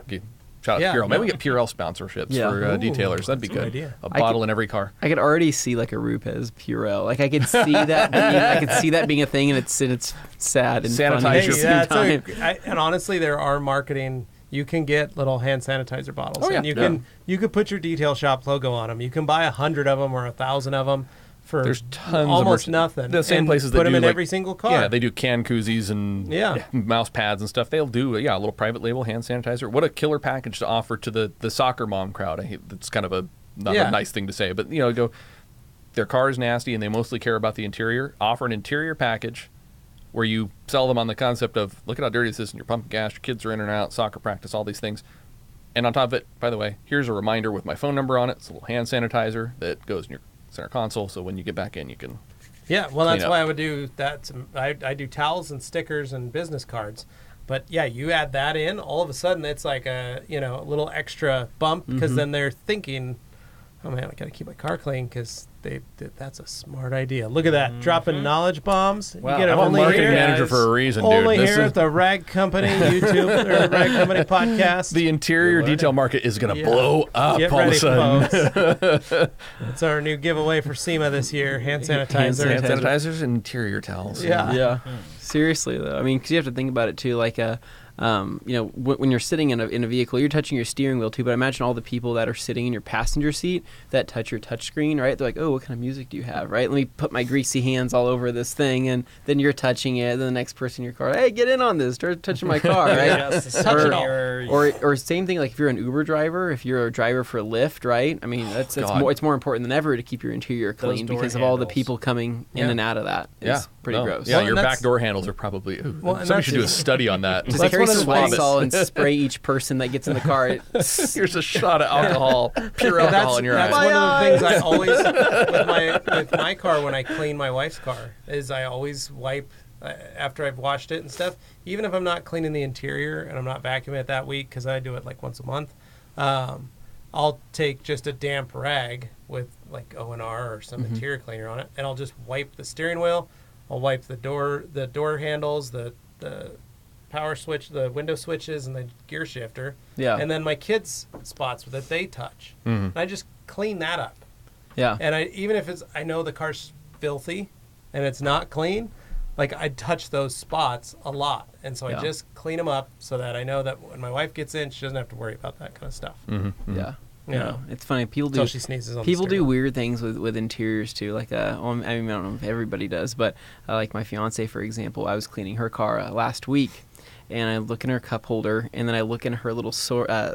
Shout out to Purell. Maybe we get Purell sponsorships for detailers. That'd be that's a good. good idea. A bottle in every car. I could already see like a RUPES Purell. Like I could see that. I could see that being a thing, and it's sad and Sanitize funny at your- the same time. And honestly, there are marketing. You can get little hand sanitizer bottles, Oh, yeah. and you could put your detail shop logo on them. You can buy 100 of them or 1,000 of them for There's tons almost of nothing. The same and places that put do them in like- every single car. Yeah, they do can koozies and mouse pads and stuff. They'll do a little private label hand sanitizer. What a killer package to offer to the soccer mom crowd. I hate that's kind of a nice thing to say, but go. Their car is nasty and they mostly care about the interior. Offer an interior package where you sell them on the concept of look at how dirty this is and you're pumping gas. Your kids are in and out, soccer practice, all these things. And on top of it, by the way, here's a reminder with my phone number on it. It's a little hand sanitizer that goes in your center console, so when you get back in, you can. Yeah, well, that's up. why I would do that. I do towels and stickers and business cards. But yeah, you add that in, all of a sudden it's like a a little extra bump because then they're thinking, oh man, I got to keep my car clean because that's a smart idea. Look at that, dropping knowledge bombs. Wow. You get it I'm a only marketing here, manager guys. for a reason, dude. Only This here is- at the Rag Company YouTube or Rag Company podcast. The interior detail market is going to blow up Get all ready, of a sudden. folks. It's our new giveeway for SEMA this year. Hand sanitizer. Hand sanitizers and interior towels. Yeah. Seriously though, I mean, because you have to think about it too. Like when you're sitting in a vehicle, you're touching your steering wheel too. But imagine all the people that are sitting in your passenger seat that touch your touch screen, right? They're like, oh, what kind of music do you have, right? Let me put my greasy hands all over this thing, and then you're touching it. Then the next person in your car, hey, get in on this, start touching my car, right? Touch it all. Or same thing, like if you're an Uber driver, if you're a driver for Lyft, right? I mean, it's more important than ever to keep your interior clean door because of all the handles. people coming in and out of that. It's pretty gross. Yeah, Well, your and back door handles are probably. Well, and somebody should do a that's- study on that. Just That's carry one of some the things- Lysol and spray each person that gets in the car. Here's a shot of alcohol, pure alcohol in your that's eyes. one of the things I always with my car when I clean my wife's car is I always wipe after I've washed it and stuff. Even if I'm not cleaning the interior and I'm not vacuuming it that week because I do it like once a month, I'll take just a damp rag with like O&R or some interior cleaner on it, and I'll just wipe the steering wheel. I'll wipe the door handles, the power switch, the window switches, and the gear shifter. Yeah. And then my kids' spots that they touch. And I just clean that up. Yeah. And even if I know the car's filthy and it's not clean, like I touch those spots a lot. And so I just clean them up so that I know that when my wife gets in, she doesn't have to worry about that kind of stuff. Yeah. Yeah. It's funny. People Until do. she sneezes on the People steering do wheel. weird things with interiors too. Like, I mean, I don't know if everybody does, but like my fiance, for example, I was cleaning her car last week, and I look in her cup holder, and then I look in her little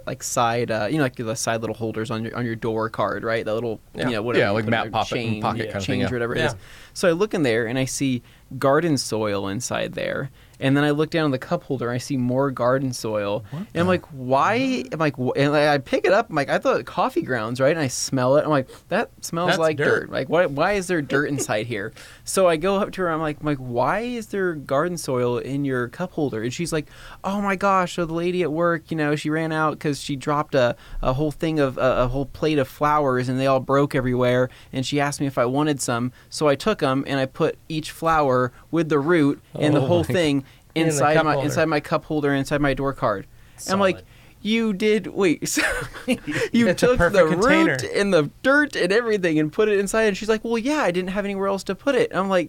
like side, like the side little holders on your door card, right? The little, whatever. Yeah, like you put map in pocket chain, kind of thing, change yeah. or whatever it Yeah. is. So I look in there, and I see garden soil inside there. And then I look down in the cup holder, and I see more garden soil. And I'm like, why? I'm like, and I pick it up. I'm like, I thought coffee grounds, right? And I smell it. I'm like, that smells That's like dirt. dirt. Like, why is there dirt inside here? So I go up to her. I'm like, why is there garden soil in your cup holder? And she's like, oh my gosh. So the lady at work, she ran out because she dropped a whole thing of a whole plate of flowers, and they all broke everywhere. And she asked me if I wanted some. So I took them, and I put each flower with the root and the whole thing inside cup my holder. my cup holder, inside my door card. And I'm like, Solid. you did so you It's a took the perfect container. root and the dirt and everything and put it inside. And she's like, well, yeah, I didn't have anywhere else to put it. And I'm like,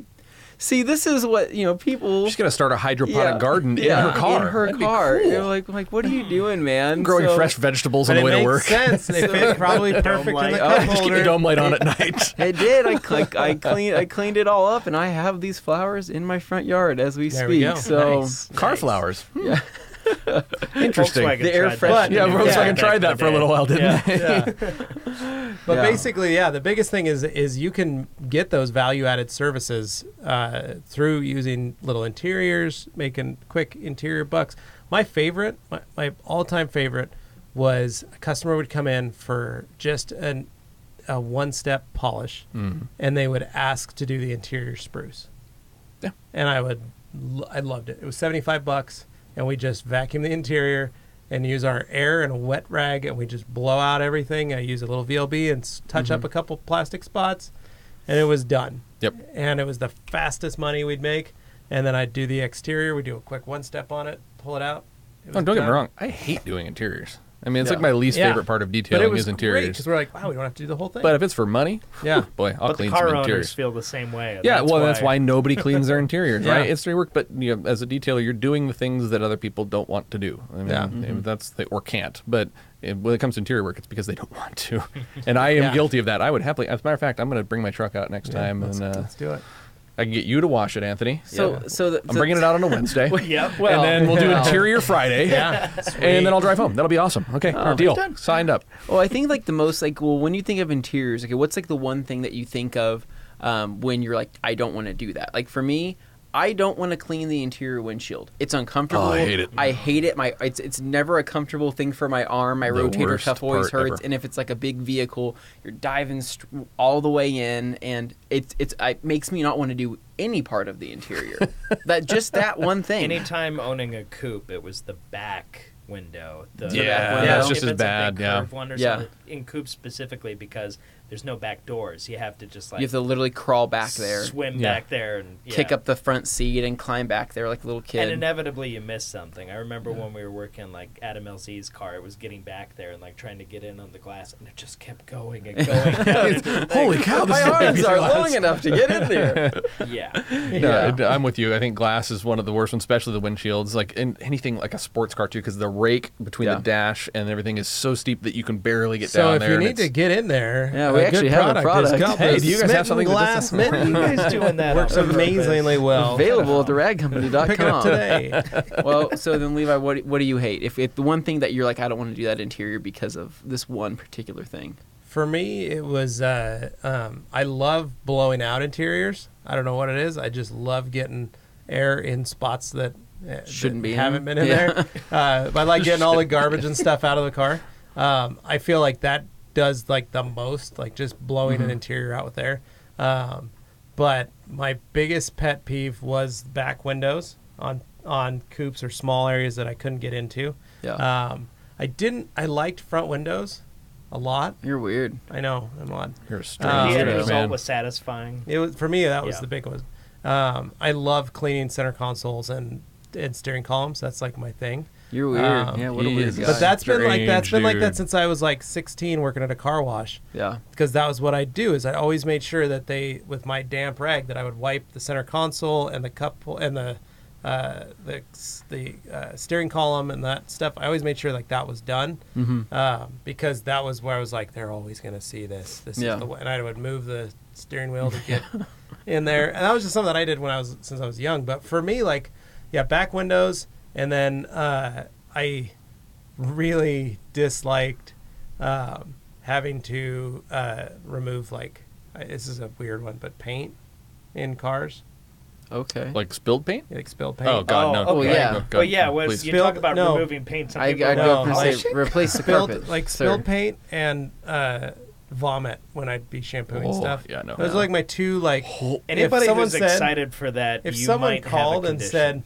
see, this is what people. She's gonna start a hydroponic garden in her car. In her That'd be car. cool. You're like, what are you doing, man? Growing So- fresh vegetables on But the it way to makes work. sense. They fit probably perfect in light. the cup Just keep holder. the dome light on at night. I did. I cleaned it all up, and I have these flowers in my front yard as we There speak. we go. So Nice. Car flowers. Yeah. Interesting. Volkswagen The air tried fresh- that. Yeah, Volkswagen tried that for a little while, didn't they? Yeah. But Yeah. basically, the biggest thing is you can get those value-added services through using little interiors, making quick interior bucks. My favorite, my all-time favorite, was a customer would come in for just a one-step polish, and they would ask to do the interior spruce. Yeah. And I loved it. It was $75, and we just vacuum the interior and use our air and a wet rag, and we just blow out everything. I use a little VLB and touch up a couple plastic spots, and it was done. Yep. And it was the fastest money we'd make. And then I'd do the exterior. We'd do a quick one-step on it, pull it out. Don't get me wrong. I hate doing interiors. I mean, it's like my least favorite part of detailing is interiors. Because we're like, wow, we don't have to do the whole thing. But if it's for money, boy, I'll but clean the car some owners interiors. feel the same way. Yeah, that's why nobody cleans their interiors, right? It's their work, but as a detailer, you're doing the things that other people don't want to do. I mean, that's or can't. But when it comes to interior work, it's because they don't want to. And I am guilty of that. I would happily, as a matter of fact, I'm going to bring my truck out next time. Let's do it. I can get you to wash it, Anthony. So I'm bringing it out on a Wednesday. Yep. Well, and then we'll do interior Friday. And then I'll drive home. That'll be awesome. Okay, deal. Done. Signed up. Well, I think like the most when you think of interiors, okay, what's like the one thing that you think of when you're like, I don't want to do that? Like for me, I don't want to clean the interior windshield. It's uncomfortable. Oh, I hate it. I hate it. It's never a comfortable thing for my arm. My rotator cuff always hurts. Ever. And if it's like a big vehicle, you're diving all the way in, and it makes me not want to do any part of the interior. that one thing. Anytime owning a coupe, it was the back window. It's if just as it's bad. A big curved one or something, in coupes specifically, because there's no back doors. You have to just you have to literally crawl back there, swim back there, and kick up the front seat and climb back there like a little kid. And inevitably you miss something. I remember when we were working like Adam LZ's car, it was getting back there and like trying to get in on the glass, and it just kept going and going. Holy cow! My arms are long enough to get in there. I'm with you. I think glass is one of the worst ones, especially the windshields. Like in anything like a sports car too, because the rake between the dash and everything is so steep that you can barely get down there. So if you need to get in there, we actually have a product. Hey, do you guys have something glass mitten? You guys doing that Works amazingly well. Available at theragcompany.com. Pick it up today. Well, so then Levi, what do you hate? If the one thing that you're like, I don't want to do that interior because of this one particular thing. For me, it was I love blowing out interiors. I don't know what it is. I just love getting air in spots that haven't been in there. I like getting all the garbage and stuff out of the car. I feel like that does like the most, like just blowing an interior out with air. But my biggest pet peeve was back windows on coupes or small areas that I couldn't get into. I liked front windows a lot. You're weird. I know, I'm odd. You're a strange the end man. result was satisfying. It was for me. That was the big one. I love cleaning center consoles and steering columns. That's like my thing. You're weird. What a weird guy. But that's been like that dude. since I was like 16, working at a car wash. Yeah. Because that was what I do. Is I always made sure that with my damp rag, that I would wipe the center console and the cup and the steering column and that stuff. I always made sure like that was done. Because that was where I was like, they're always going to see this. This is the way. And I would move the steering wheel to get in there. And that was just something that I did since I was young. But for me, like, back windows. And then I really disliked having to remove, like, this is a weird one, but paint in cars. Okay. Like spilled paint? Like spilled paint. Oh, God, no. Oh, yeah. Well, yeah, when you talk about removing paint, some people replace the carpet. Like spilled paint and vomit when I'd be shampooing stuff. Yeah, no. Those are like my two, like, anybody who's excited for that, if someone called and said,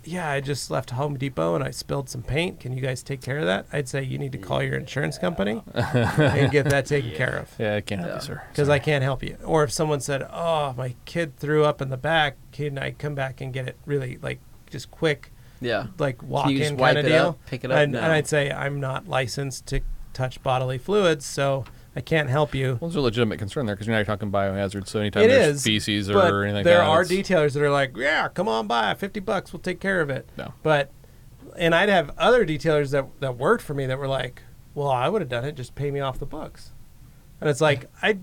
I just left Home Depot and I spilled some paint. Can you guys take care of that? I'd say you need to call your insurance company and get that taken care of. Yeah, I can't help you, sir. Because I can't help you. Or if someone said, oh, my kid threw up in the back, can I come back and get it really, like, just quick, like walk-in kind of deal? Pick it up and I'd say I'm not licensed to touch bodily fluids, so I can't help you. Well, there's a legitimate concern there because you're talking biohazards. So anytime there's feces or anything like that. There are detailers that are like, come on by, $50, we'll take care of it. No. And I'd have other detailers that worked for me that were like, well, I would have done it, just pay me off the books. And it's like, I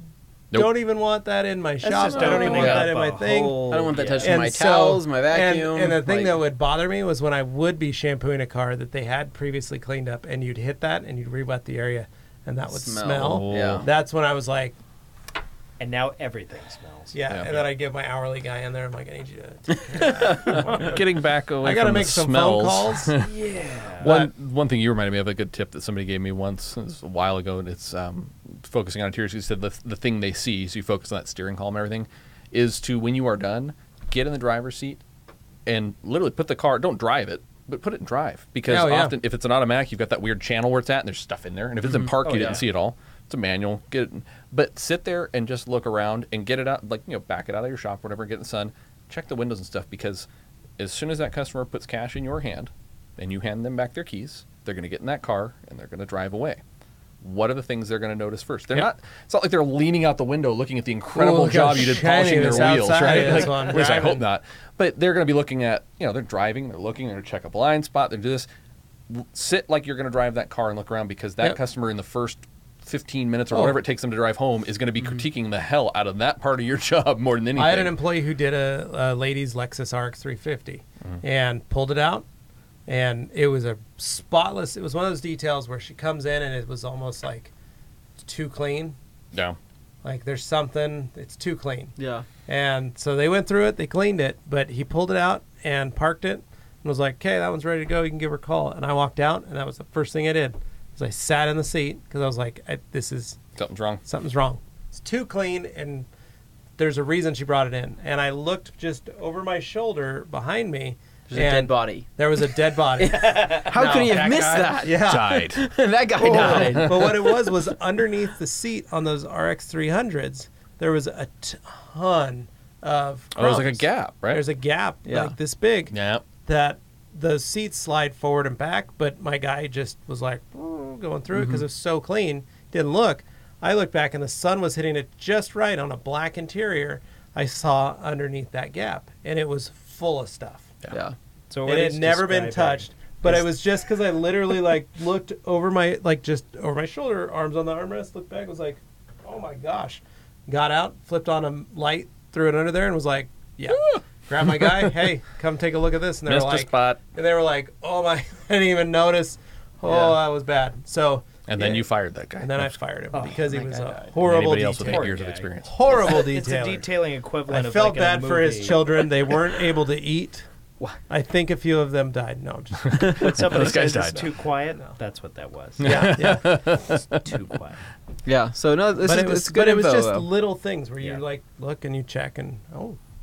don't even want that in my shop. I don't even want that in my thing. I don't want that touching my towels, my vacuum. And the thing that would bother me was when I would be shampooing a car that they had previously cleaned up, and you'd hit that and you'd re-wet the area. And that would smell. Yeah. That's when I was like, And now everything smells. Yeah, and then I give my hourly guy in there. I'm like, I need you to take care of that. Getting back away I got to from make the some smells. phone calls. Yeah. One thing you reminded me of, a good tip that somebody gave me once, it was a while ago, and it's focusing on interiors. You said the thing they see, so you focus on that steering column and everything, is to, when you are done, get in the driver's seat and literally put the car, don't drive it, but put it in drive. Because often, if it's an automatic, you've got that weird channel where it's at, and there's stuff in there. And if it's in park, you didn't see it all. It's a manual. Get it, but sit there and just look around and get it out, like, back it out of your shop, whatever, get in the sun, check the windows and stuff, because as soon as that customer puts cash in your hand and you hand them back their keys, they're going to get in that car and they're going to drive away. What are the things they're going to notice first? They're not. It's not like they're leaning out the window looking at the incredible job you did polishing their wheels, right? At least I hope not. But they're going to be looking at, they're driving, they're looking, they're going to check a blind spot, they do this. Sit like you're going to drive that car and look around, because that customer in the first 15 minutes or whatever it takes them to drive home is going to be critiquing the hell out of that part of your job more than anything. I had an employee who did a lady's Lexus RX 350 and pulled it out, and it was a spotless. It was one of those details where she comes in and it was almost like it's too clean. Yeah. Like there's something, it's too clean. Yeah. And so they went through it, they cleaned it, but he pulled it out and parked it and was like, okay, that one's ready to go. You can give her a call. And I walked out, and that was the first thing I did. I sat in the seat because I was like, something's wrong. Something's wrong. It's too clean, and there's a reason she brought it in. And I looked just over my shoulder behind me. There's a dead body. There was a dead body. How could he have missed that? Yeah. Died. That guy died. But what it was underneath the seat on those RX 300s, there was a ton of crumbs. It was like a gap, right? There's a gap like this big that the seats slide forward and back, but my guy just was like going through it because it was so clean. Didn't look. I looked back, and the sun was hitting it just right on a black interior. I saw underneath that gap, and it was full of stuff. Yeah. So it had never been touched. But it was just because I literally looked over my over my shoulder, arms on the armrest, looked back, was like, oh my gosh. Got out, flipped on a light, threw it under there, and was like, yeah. Grabbed my guy, hey, come take a look at this. And they were like, and they were like, oh my, I didn't even notice. Oh, that was bad. So. And then you fired that guy. And then I fired him because he was a horrible Anybody else with 8 years of experience. Horrible detailer. It's a detailing equivalent of felt bad for his children. They weren't able to eat. I think a few of them died. No, I'm just when somebody says it's too quiet, that's what that was. Yeah. It's too quiet. Yeah. So no, it's good. But it was info, just though. little things where you look and you check and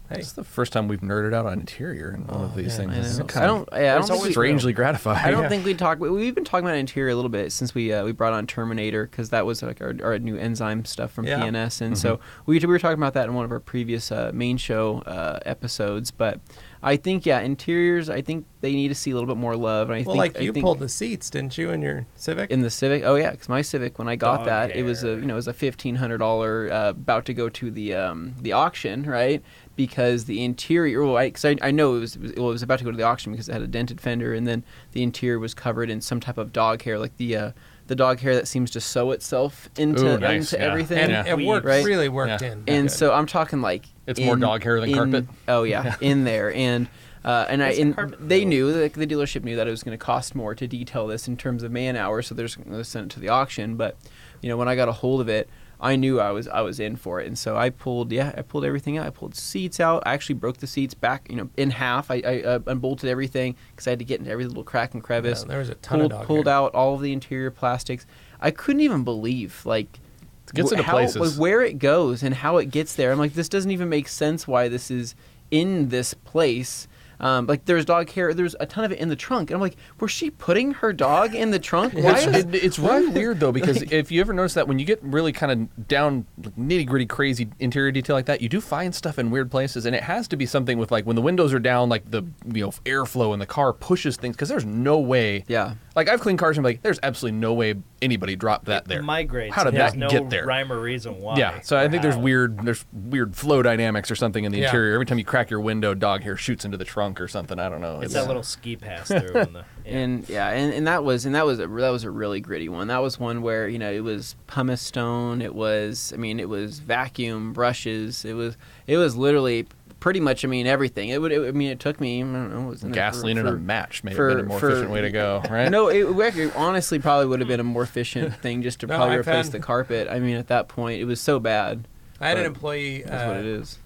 hey. It's the first time we've nerded out on interior and all of these things. I don't think strangely gratifying. I don't think we've been talking about interior a little bit since we brought on Terminator, because that was like our new enzyme stuff from PNS, and so we were talking about that in one of our previous main show episodes. But I think interiors, I think they need to see a little bit more love. And I think pulled the seats, didn't you, in your Civic? In the Civic, because my Civic, when I got that, it was a $1,500 about to go to the auction, right? Because the interior, I know it was about to go to the auction because it had a dented fender, and then the interior was covered in some type of dog hair, like the dog hair that seems to sew itself into everything. And it worked, right? really worked in. And so I'm talking like it's more dog hair than carpet. Oh yeah, in there. And they knew, the dealership knew that it was going to cost more to detail this in terms of man hours, so they're going to send it to the auction. But when I got a hold of it, I knew I was in for it, and so I pulled everything out. I pulled seats out. I actually broke the seats back, in half. I unbolted everything because I had to get into every little crack and crevice. Yeah, there was a ton of dog pulled hair. out all of the interior plastics. I couldn't even believe it gets into places, where it goes and how it gets there. I'm like, this doesn't even make sense why this is in this place. There's dog hair. There's a ton of it in the trunk. And I'm like, was she putting her dog in the trunk? It's really weird, though, because if you ever notice that when you get really kind of down nitty-gritty crazy interior detail like that, you do find stuff in weird places. And it has to be something with, when the windows are down, the airflow in the car pushes things, because there's no way. Yeah. I've cleaned cars and I'm like, there's absolutely no way anybody dropped that there. It migrates. How did that get there? Rhyme or reason why. Yeah, so I think there's weird flow dynamics or something in the interior. Every time you crack your window, dog hair shoots into the trunk or something. I don't know. It's that little ski pass through. And that was a really gritty one. That was one where it was pumice stone. It was vacuum brushes. It was literally pretty much everything. It took me, I don't know, gasoline and a match may have been a more efficient way to go, right? No, it honestly probably would have been a more efficient thing just to probably replace the carpet. At that point, it was so bad. I had an employee That's what it is.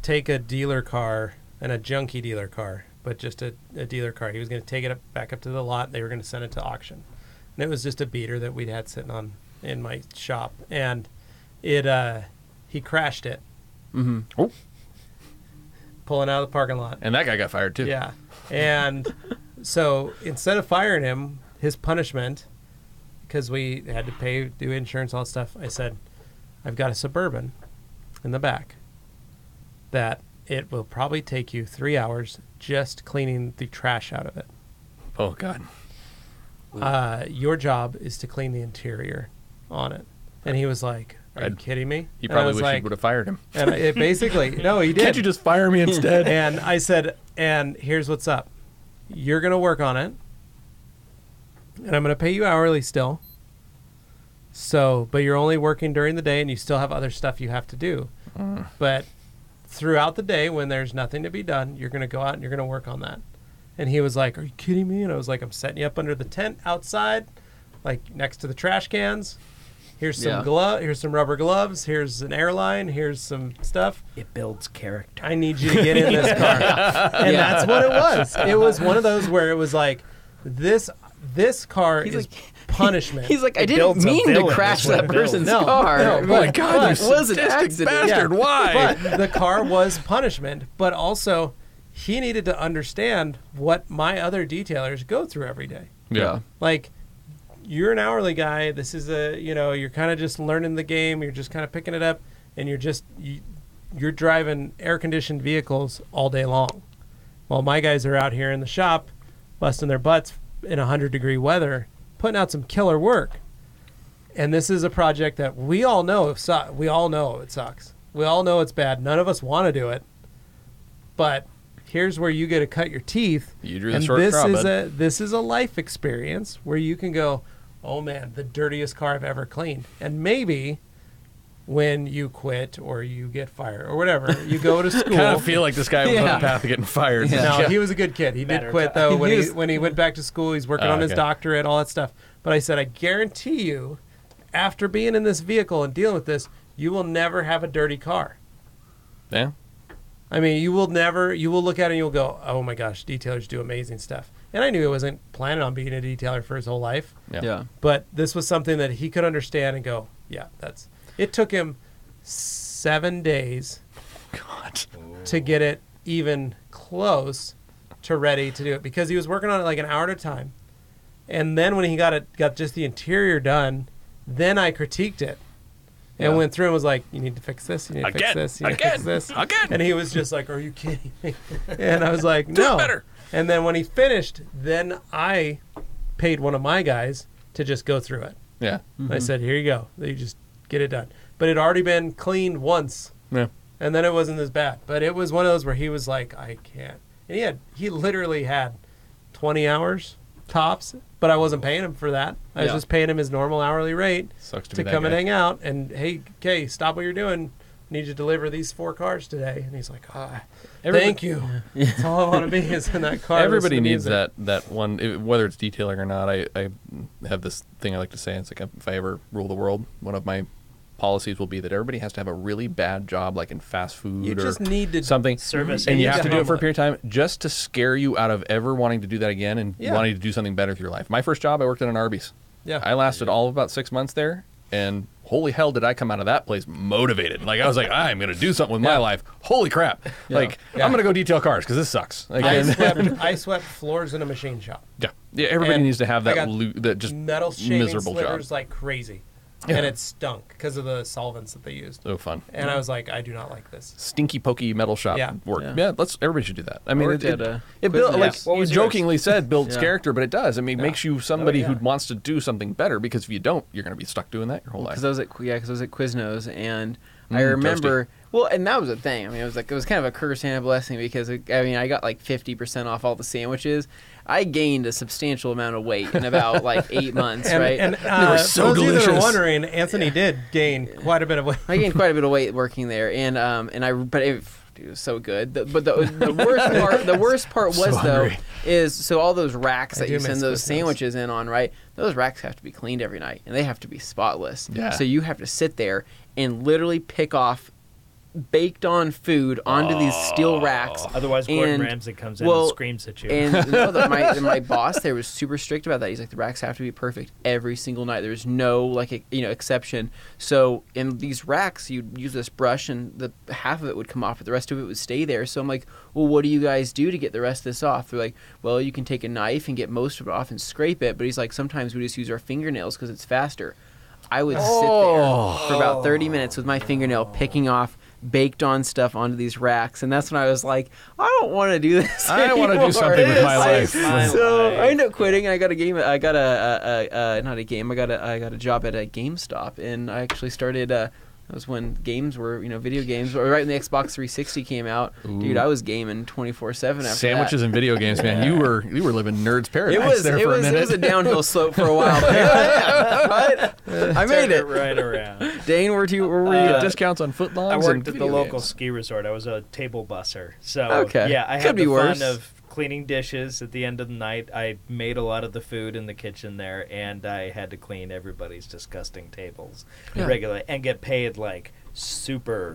take a dealer car and a junky dealer car, but just a dealer car. He was going to take it back up to the lot. They were going to send it to auction. And it was just a beater that we'd had sitting on in my shop. And he crashed it. Mm-hmm. Oh. Pulling out of the parking lot. And that guy got fired, too. Yeah. And so instead of firing him, his punishment, because we had to do insurance, all that stuff, I said, I've got a Suburban in the back that it will probably take you 3 hours just cleaning the trash out of it. Oh, God. Your job is to clean the interior on it. And he was like, are you kidding me? He probably wish he would have fired him. And it basically, no, he did. Can't you just fire me instead? And I said, and here's what's up. You're going to work on it. And I'm going to pay you hourly still. So, but you're only working during the day and you still have other stuff you have to do. But throughout the day when there's nothing to be done, you're going to go out and you're going to work on that. And he was like, are you kidding me? And I was like, I'm setting you up under the tent outside, like next to the trash cans. Here's some here's some rubber gloves. Here's an airline. Here's some stuff. It builds character. I need you to get in this car. And that's what it was. It was one of those where it was like, this car is punishment. He's like, I didn't mean to crash that person's car. No, oh my God, it was an sadistic accident. bastard. Yeah. Why? But the car was punishment. But also, he needed to understand what my other detailers go through every day. Yeah. Like, you're an hourly guy. This is you're kind of just learning the game. You're just kind of picking it up, and you're driving air-conditioned vehicles all day long. While my guys are out here in the shop, busting their butts in 100-degree weather, putting out some killer work. And this is a project that we all know we all know it sucks. We all know it's bad. None of us want to do it. But here's where you get to cut your teeth. You drew the short straw, bud. This is a life experience where you can go, oh man, the dirtiest car I've ever cleaned. And maybe when you quit or you get fired or whatever, you go to school. I kind of feel like this guy was on the path of getting fired. Yeah. No, he was a good kid. He did quit though. When he went back to school, he's working on his doctorate, all that stuff. But I said, I guarantee you, after being in this vehicle and dealing with this, you will never have a dirty car. Yeah. I mean, you will look at it and you'll go, oh my gosh, detailers do amazing stuff. And I knew he wasn't planning on being a detailer for his whole life. Yeah. But this was something that he could understand and go, yeah, it took him 7 days to get it even close to ready to do it because he was working on it like an hour at a time. And then when he got just the interior done, then I critiqued it. And went through and was like, you need to fix this, you need to fix this, you need to fix this. And he was just like, are you kidding me? And I was like, no. Do it better. And then when he finished, then I paid one of my guys to just go through it. Yeah. Mm-hmm. I said, here you go. You just get it done. But it had already been cleaned once. Yeah. And then it wasn't as bad. But it was one of those where he was like, I can't. And he literally had 20 hours tops, but I wasn't paying him for that. I was just paying him his normal hourly rate to come and hang out. And hey, okay, stop what you're doing. I need you to deliver these 4 cars today. And he's like, thank you. That's all I want to be is in that car. Everybody needs that one, whether it's detailing or not. I have this thing I like to say. It's like if I ever rule the world, one of my policies will be that everybody has to have a really bad job, like in fast food you just need to something, service, and you have to do it for a period of time just to scare you out of ever wanting to do that again and wanting to do something better with your life. My first job, I worked at an Arby's. Yeah, I lasted all of about 6 months there, and holy hell, did I come out of that place motivated? Like I was like, I'm going to do something with my life. Holy crap! I'm going to go detail cars because this sucks. Like, I swept floors in a machine shop. Yeah. Everybody needs to have that that just metal shaving miserable slitters job like crazy. Yeah. And it stunk because of the solvents that they used. Oh, fun. And I was like, I do not like this. Stinky, pokey metal shop work. Yeah, everybody should do that. I mean, it builds, like you jokingly said, builds character, but it does. I mean, it makes you somebody who wants to do something better, because if you don't, you're going to be stuck doing that your whole life. Because I was at Quiznos, and I remember... Toasty. Well, and that was the thing. I mean, it was kind of a curse and a blessing, because, I got like 50% off all the sandwiches. I gained a substantial amount of weight in about like 8 months, right? And they were so delicious. Those of you that are wondering, Anthony did gain quite a bit of weight. I gained quite a bit of weight working there, but it was so good. But the worst part was is so all those racks that you send those sandwiches in on, right? Those racks have to be cleaned every night, and they have to be spotless. Yeah. So you have to sit there and literally pick off baked on food onto these steel racks. Otherwise, Gordon Ramsay comes in and screams at you. And my boss there was super strict about that. He's like, the racks have to be perfect every single night. There's no exception. So in these racks, you'd use this brush, and the half of it would come off, but the rest of it would stay there. So I'm like, well, what do you guys do to get the rest of this off? They're like, well, you can take a knife and get most of it off and scrape it. But he's like, sometimes we just use our fingernails because it's faster. I would sit there for about 30 minutes with my fingernail picking off baked on stuff onto these racks, and that's when I was like, I don't want to do this I want to do something with my life. So I ended up quitting, and I got a game. I got not a game. I got a job at a GameStop, and I actually started. That was when games were, video games were right when the Xbox 360 came out. Ooh. Dude, I was gaming 24/7 after Sandwiches that. and video games, man. You were living nerd's paradise It was a downhill slope for a while. But I made it right around. Dane, where were you? Discounts on footlongs. I worked at the local ski resort. I was a table busser. So okay. Yeah, I Could had be the worse. fun of cleaning dishes at the end of the night. I made a lot of the food in the kitchen there, and I had to clean everybody's disgusting tables regularly and get paid like super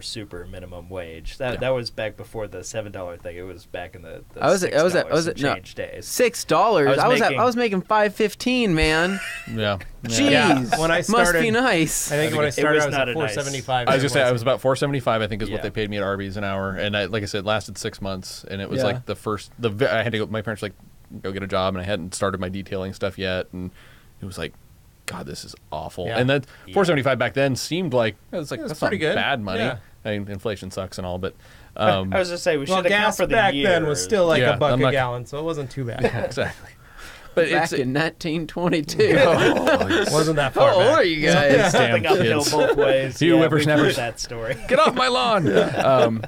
minimum wage. That was back before the $7 thing. It was back in the I was at change days. $6. I was making $5.15, man. Yeah. Jeez. Yeah. When I started, must be nice. I think when I started, I was at nice. $4.75. I was gonna say I was about $4.75. I think is what they paid me at Arby's an hour, and like I said, lasted 6 months, and it was like I had to go. My parents were like, go get a job, and I hadn't started my detailing stuff yet, and it was like, God, this is awful. Yeah. And that $4.75 back then seemed like that's pretty not good. bad money. Yeah. I mean, inflation sucks and all, but I was just saying we should account gas for the back year. then was still like Yeah, a buck I'm a not- gallon, so it wasn't too bad. exactly. But Back in 1922. Wasn't that far How old back. are you guys? Something uphill kids. both ways. You yeah, whippersnappers. we've heard that story. Get off my lawn!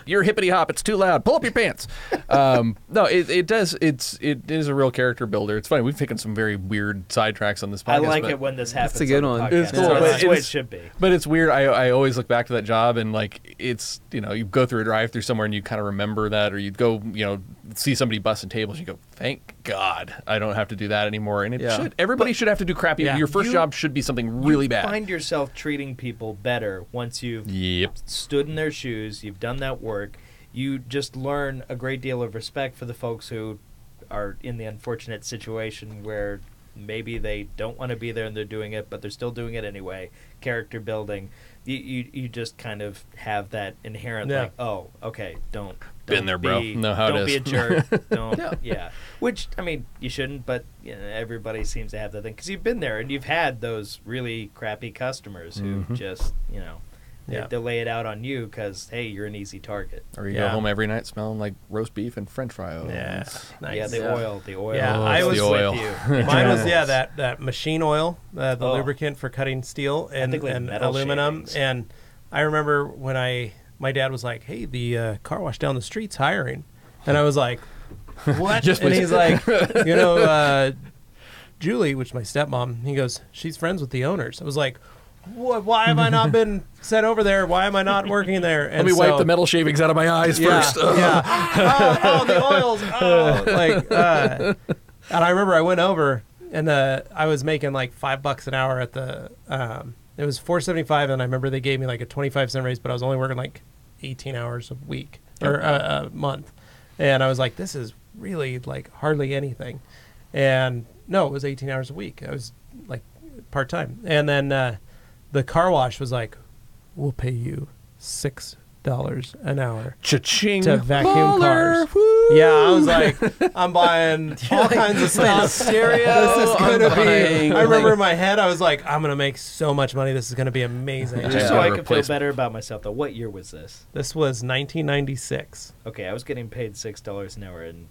You're hippity hop. It's too loud. Pull up your pants. No, it does. It is a real character builder. It's funny. We've taken some very weird sidetracks on this podcast. I like it when this happens. That's a good on the one. podcast. It's cool, So but that's the way it it's- should be. But it's weird. I always look back to that job, and like it's you go through a drive-through somewhere and you kind of remember that, or you'd go see somebody busting tables. You go, thank God I don't have to do that anymore. And it should. Everybody should have to do crappy. Yeah. Your first job should be something really bad. Find yourself treating people better once you've stood in their shoes. You've done that work. You just learn a great deal of respect for the folks who are in the unfortunate situation where maybe they don't want to be there and they're doing it, but they're still doing it anyway. Character building. You just kind of have that inherent like, oh, okay, don't Been there, bro. Know how don't it be a is. jerk. Don't Which I mean, you shouldn't, but everybody seems to have that thing because you've been there and you've had those really crappy customers who just they lay it out on you because hey, you're an easy target. Or you go home every night smelling like roast beef and French fry oil. Yeah, nice. Yeah, the oil. Yeah, I was the oil. with you. Mine was that machine oil, the lubricant for cutting steel and metal aluminum. shavings. And I remember when my dad was like, "Hey, the car wash down the street's hiring," and I was like, "What?" And he's like, Julie, which is my stepmom, he goes, "She's friends with the owners." I was like, "What? Why have I not been sent over there? Why am I not working there?" And Let me wipe the metal shavings out of my eyes first. Yeah. Oh, the oils. And I remember I went over and I was making like $5 an hour at the. It was $4.75, and I remember they gave me like a 25-cent raise, but I was only working like 18 hours a week or a month, and I was like, this is really like hardly anything. And no, it was 18 hours a week. I was like part time, and then the car wash was like, we'll pay you $6 an hour Cha-ching. to vacuum cars. Yeah, I was like, I'm buying all kinds of stuff. Stereo. This is gonna be. I remember like- in my head, I was like, I'm gonna make so much money. This is gonna be amazing. Yeah. Just so I could feel Replacement. better about myself, though. What year was this? This was 1996. Okay, I was getting paid $6 an hour in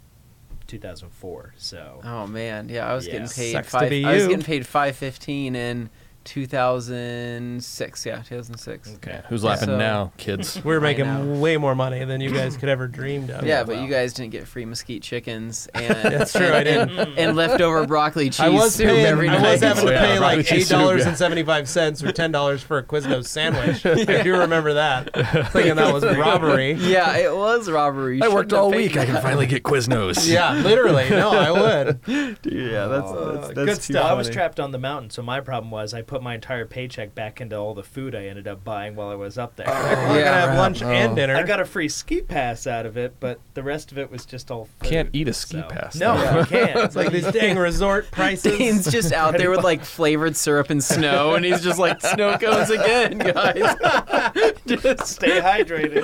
2004. So Oh man, yeah, I was getting paid Sucks to be I was you. getting paid $5.15 in 2006. Yeah, 2006. okay. Who's laughing So- now, kids? We were I making know. way more money than you guys could ever dreamed of. Yeah, but you guys didn't get free mesquite chickens and That's true, I didn't. and leftover broccoli cheese I was soup paying. every night. I was having to Yeah, pay like broccoli cheese soup, yeah. $8.75 or $10 for a Quiznos sandwich. I do remember that, thinking that was robbery. Yeah, it was robbery. You I worked shouldn't have all paid week. I can that. finally get Quiznos. Yeah, literally. No, I would. Yeah, that's good Well, stuff. I was trapped on the mountain, so my problem was I put put my entire paycheck back into all the food I ended up buying while I was up there. We're going to have lunch and dinner. I got a free ski pass out of it, but the rest of it was just all food. Can't eat a ski pass. No, you can't. It's like these dang resort prices. Dane's just out there with like flavored syrup and snow, and he's just like, snow cones again, guys. Just stay hydrated.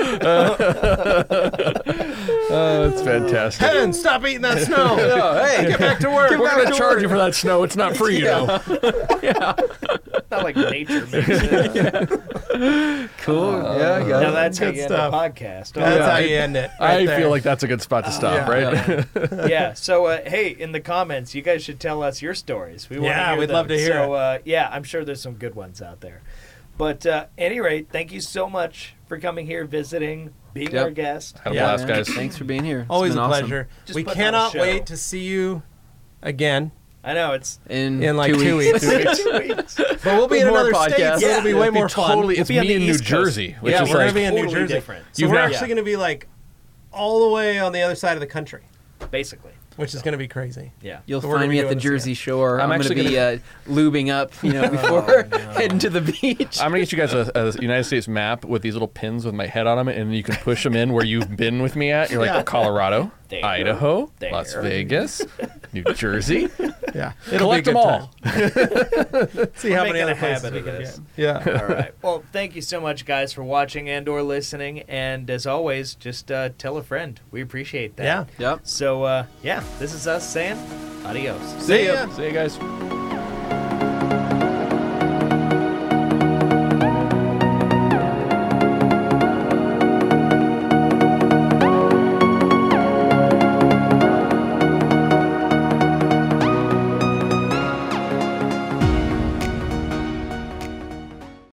Oh, that's fantastic. Hennen, stop eating that snow. Hey, get back to work. We're going to charge you for that snow. It's not free, you know. Not like nature makes it. Cool. Yeah, I got Now it. that's how Good you end stuff. a podcast. That's how you end it. I feel like that's a good spot to stop, right? Yeah. So, hey, in the comments, you guys should tell us your stories. We want to hear we'd them. love to hear So, yeah, I'm sure there's some good ones out there. But any rate, thank you so much for coming here, visiting, being our guest. Had a blast, guys. Thanks for being here. It's Always been a awesome. pleasure. Just We putting on a cannot show. wait to see you again I know it's In in like 2 weeks. 2 weeks. 2 weeks. But we'll be in More another state, podcasts. so it'll be way more fun. Totally, it's We'll be on me the in New East Coast. Jersey, which Yeah, is we're like gonna be in New totally Jersey. different. So You've we're never- actually going to be like all the way on the other side of the country, Basically. which is going to be crazy. Yeah. You'll So we're find gonna me be at the doing this Jersey Shore. I'm I'm going to actually be lubing up, before heading to the beach. I'm gonna get you guys a United States map with these little pins with my head on them, and you can push them in where you've been with me at. You're like Colorado, There. Idaho, There. Las Vegas, New Jersey. Yeah, it'll Collect be a them good all. time. See how We're many making other a places habit we of can this. get. Yeah. All right. Well, thank you so much, guys, for watching and or listening. And as always, just tell a friend. We appreciate that. Yeah. Yep. So, yeah, this is us saying adios. See ya. See you guys.